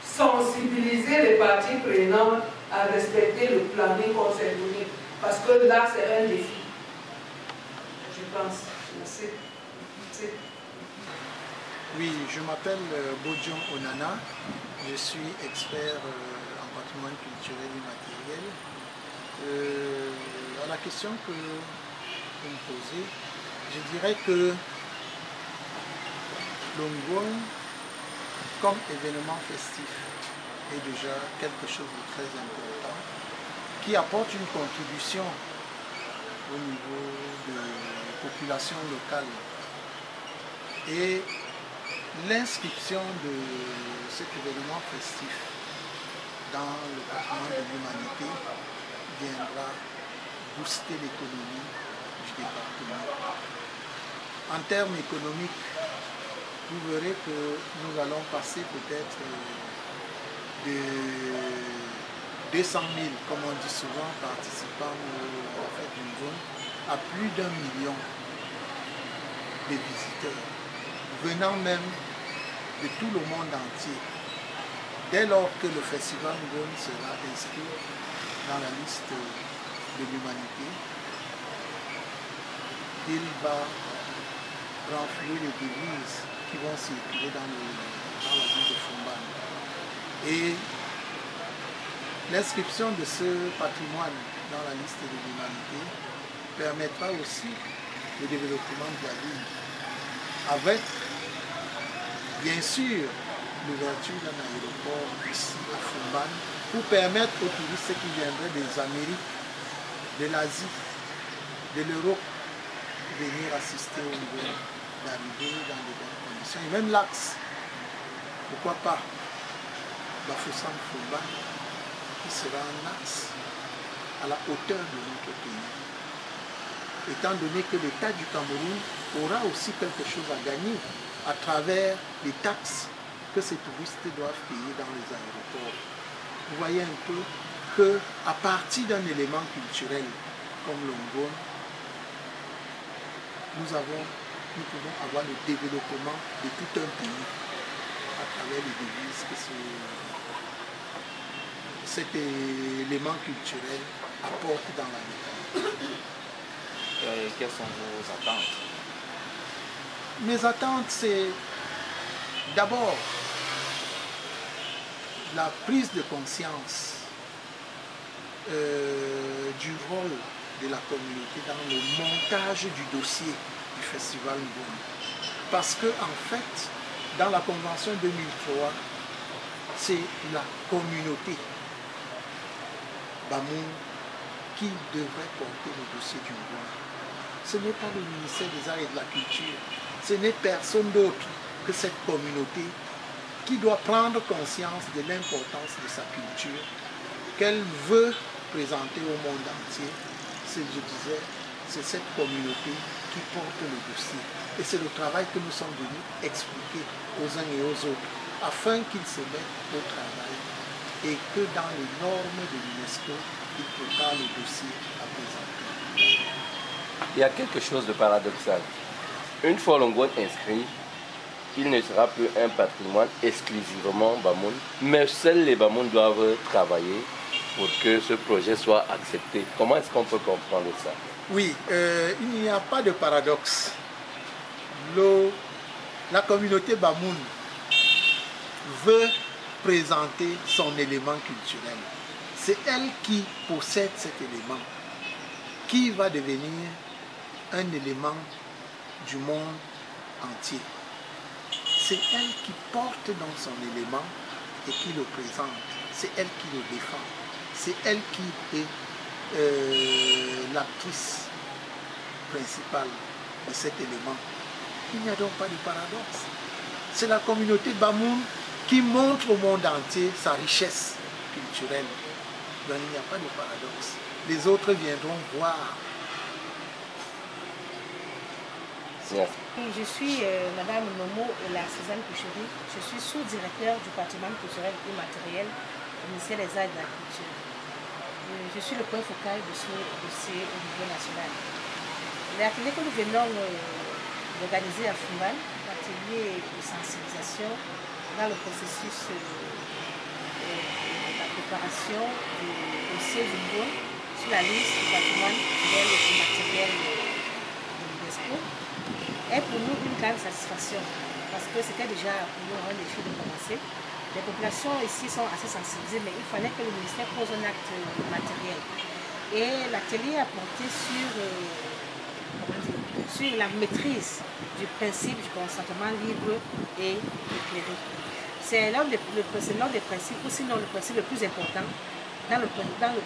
sensibiliser les parties prenantes à respecter le planning qu'on s'est donné, parce que là c'est un défi, je pense. Merci. Oui, je m'appelle Bodjon Onana, je suis expert en patrimoine culturel immatériel. À la question que vous me posez, je dirais que l'Ongwon, comme événement festif, est déjà quelque chose de très important, qui apporte une contribution au niveau de la population locale. Et l'inscription de cet événement festif dans le patrimoine de l'humanité viendra booster l'économie du département. En termes économiques, vous verrez que nous allons passer peut-être de 200 000, comme on dit souvent, participants à la fête d'une zone, à plus d'1 million de visiteurs, venant même de tout le monde entier. Dès lors que le festival Ngoni sera inscrit dans la liste de l'humanité, il va renflouer les devises qui vont circuler dans la ville de Fumban. Et l'inscription de ce patrimoine dans la liste de l'humanité permettra aussi le développement de la ville, avec bien sûr l'ouverture d'un aéroport ici à Fumban pour permettre aux touristes qui viendraient des Amériques, de l'Asie, de l'Europe, venir assister au niveau d'arriver dans de bonnes conditions. Et même l'axe, pourquoi pas, Bafoussam Fumban, qui sera un axe à la hauteur de notre pays. Étant donné que l'État du Cameroun aura aussi quelque chose à gagner à travers les taxes que ces touristes doivent payer dans les aéroports. Vous voyez un peu qu'à partir d'un élément culturel comme l'Ongwon, nous pouvons avoir le développement de tout un pays à travers les devises que cet élément culturel apporte dans la vie. Quelles sont vos attentes? Mes attentes, c'est d'abord la prise de conscience du rôle de la communauté dans le montage du dossier du Festival Ngoni. Parce que, en fait, dans la Convention 2003, c'est la communauté Bamoun qui devrait porter le dossier du Ngoni. Ce n'est pas le ministère des Arts et de la Culture, ce n'est personne d'autre que cette communauté qui doit prendre conscience de l'importance de sa culture, qu'elle veut présenter au monde entier. Je disais, c'est cette communauté qui porte le dossier. Et c'est le travail que nous sommes venus expliquer aux uns et aux autres, afin qu'ils se mettent au travail et que dans les normes de l'UNESCO, ils préparent le dossier à présenter. Il y a quelque chose de paradoxal. Une fois l'Ongwon inscrit, il ne sera plus un patrimoine exclusivement Bamoun, mais seuls les Bamoun doivent travailler pour que ce projet soit accepté. Comment est-ce qu'on peut comprendre ça? Oui, il n'y a pas de paradoxe. La communauté Bamoun veut présenter son élément culturel. C'est elle qui possède cet élément, qui va devenir un élément du monde entier. C'est elle qui porte donc son élément et qui le présente. C'est elle qui le défend. C'est elle qui est l'actrice principale de cet élément. Il n'y a donc pas de paradoxe. C'est la communauté Bamoun qui montre au monde entier sa richesse culturelle. Donc il n'y a pas de paradoxe. Les autres viendront voir. Je suis Madame Nomo la Suzanne Coucherie. Je suis sous-directeur du patrimoine culturel immatériel au ministère des Arts et de la Culture. Je suis le point focal de ce dossier au niveau national. L'atelier que nous venons d'organiser à Fumban, l'atelier de sensibilisation dans le processus de la préparation du dossier du Ngo sur la liste du patrimoine culturel et immatériel de l'UNESCO est pour nous une grande satisfaction parce que c'était déjà pour nous un défi de commencer. Les populations ici sont assez sensibilisées, mais il fallait que le ministère pose un acte matériel. Et l'atelier a porté sur la maîtrise du principe du consentement libre et éclairé. C'est l'un des principes, ou sinon le principe le plus important dans le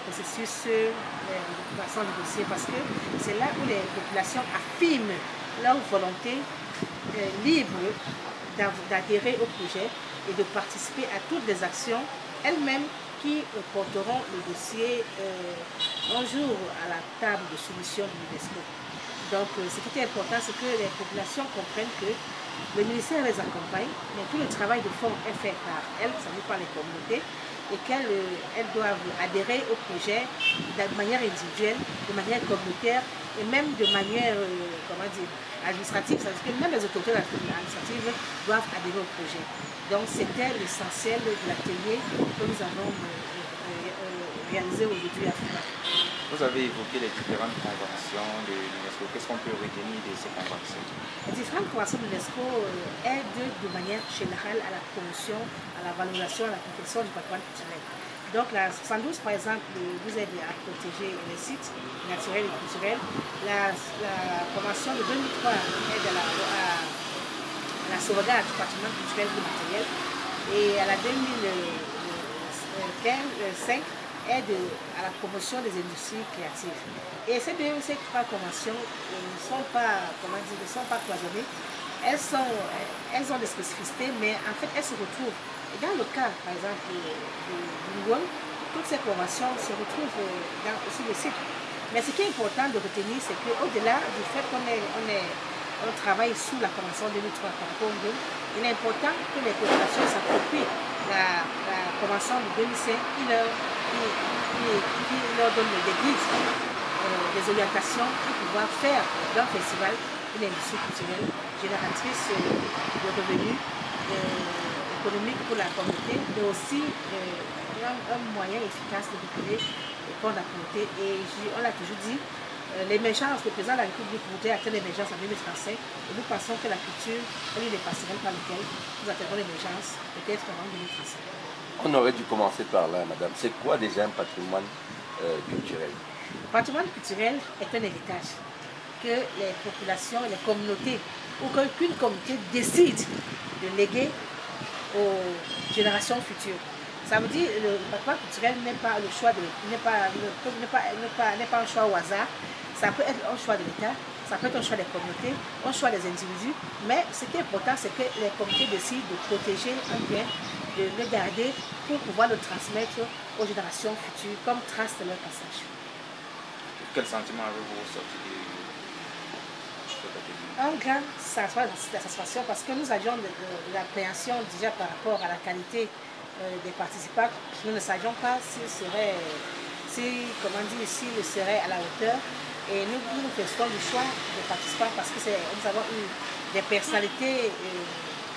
processus de l'occupation du dossier, parce que c'est là où les populations affirment leur volonté libre d'adhérer au projet et de participer à toutes les actions elles-mêmes qui porteront le dossier un jour à la table de soumission de l'UNESCO. Donc ce qui est important, c'est que les populations comprennent que le ministère les accompagne, mais tout le travail de fond est fait par elles, ça veut dire par les communautés, et qu'elles doivent adhérer au projet de manière individuelle, de manière communautaire et même de manière administrative. C'est-à-dire que même les autorités administratives doivent adhérer au projet. Donc c'était l'essentiel de l'atelier que nous avons réalisé aujourd'hui à Fumban. Vous avez évoqué les différentes conventions de l'UNESCO. Qu'est-ce qu'on peut retenir de ces conventions? Les différentes conventions de l'UNESCO aident de manière générale à la promotion, à la valorisation, à la protection du patrimoine culturel. Donc la 72 par exemple vous aide à protéger les sites naturels et culturels. La convention de 2003 aide à la sauvegarde du patrimoine culturel et matériel. Et à la 2005 aide à la promotion des industries créatives. Et ces trois conventions ne sont pas cloisonnées. Elles ont des spécificités, mais en fait elles se retrouvent. Et dans le cas, par exemple, du Ngom, toutes ces conventions se retrouvent sur le site. Mais ce qui est important de retenir, c'est qu'au-delà du fait qu'on travaille sous la convention 2003 par rapport au Ngom, il est important que les populations s'approprient la convention de 2005 qui leur donne des guides, des orientations pour pouvoir faire d'un festival une industrie culturelle génératrice de revenus économiques pour la communauté, mais aussi un moyen efficace de réguler les comptes de la communauté. Et on l'a toujours dit, l'émergence, le président de la République voudrait atteindre l'émergence en 2035, et nous pensons que la culture est l'une des passerelles par lesquelles nous atteindrons l'émergence peut-être avant 2035. On aurait dû commencer par là, madame. C'est quoi déjà un patrimoine culturel? Le patrimoine culturel est un héritage que les populations, les communautés, ou qu'une communauté décide de léguer aux générations futures. Ça veut dire que le patrimoine culturel n'est pas le choix n'est pas un choix au hasard. Ça peut être un choix de l'État, ça peut être un choix des communautés, un choix des individus, mais ce qui est important, c'est que les communautés décident de protéger un bien, de le garder pour pouvoir le transmettre aux générations futures comme trace de leur passage. Quel sentiment avez-vous ressorti de cet atelier? Un grand satisfaction parce que nous avions de l'appréhension déjà par rapport à la qualité des participants. Nous ne savions pas s'ils seraient à la hauteur. Et nous faisons le choix des participants parce que nous avons eu des personnalités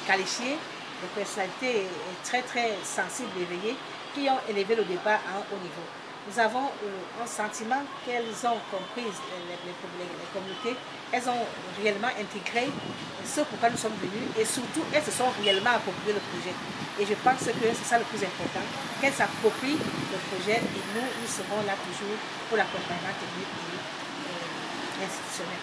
qualifiées, des personnalités très très sensibles et éveillées qui ont élevé le débat à un haut niveau. Nous avons un sentiment qu'elles ont compris les communautés, elles ont réellement intégré ce pourquoi nous sommes venus et surtout elles se sont réellement appropriées le projet. Et je pense que c'est ça le plus important, qu'elles s'approprient le projet et nous serons là toujours pour l'accompagnement technique et institutionnel.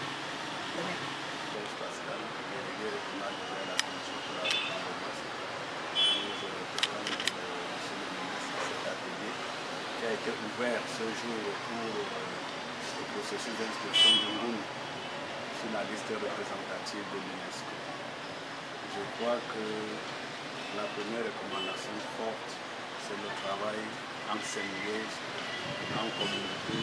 Quel été ouvert ce jour pour le processus d'inscription du Ngoun sur la liste représentative de l'UNESCO. Je crois que la première recommandation forte, c'est le travail en symbiose, en communauté,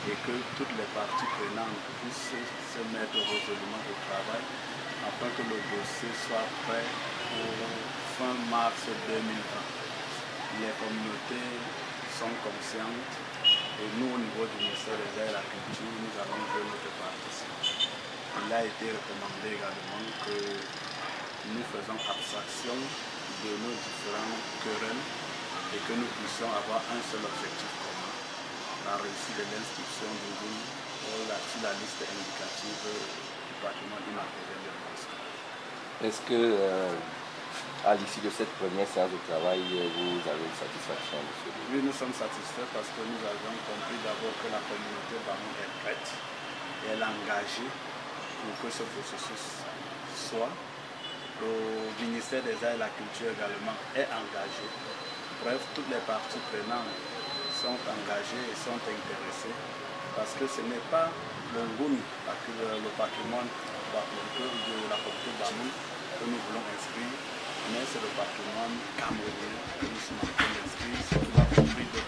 et que toutes les parties prenantes puissent se mettre résolument au travail afin que le dossier soit prêt pour fin mars 2020. Les communautés sont conscientes et nous, au niveau du ministère des Arts et de la Culture, nous allons jouer notre participation. Il a été recommandé également que nous faisons abstraction de nos différents querelles et que nous puissions avoir un seul objectif commun, la réussite de l'inscription du Ngoun sur la liste indicative du patrimoine immatériel de l'UNESCO. Est-ce que, à l'issue de cette première séance de travail, vous avez une satisfaction, monsieur? Oui, nous sommes satisfaits parce que nous avions compris d'abord que la communauté Bamou est prête et elle est engagée pour que ce processus soit. Le ministère des Arts et de la Culture également est engagé. Bref, toutes les parties prenantes sont engagées et sont intéressées parce que ce n'est pas le Ngoun, le patrimoine de la communauté Bamou que nous voulons inscrire, mais c'est le patrimoine camerounais que nous sommes en train d'inscrire. C'est tout compris de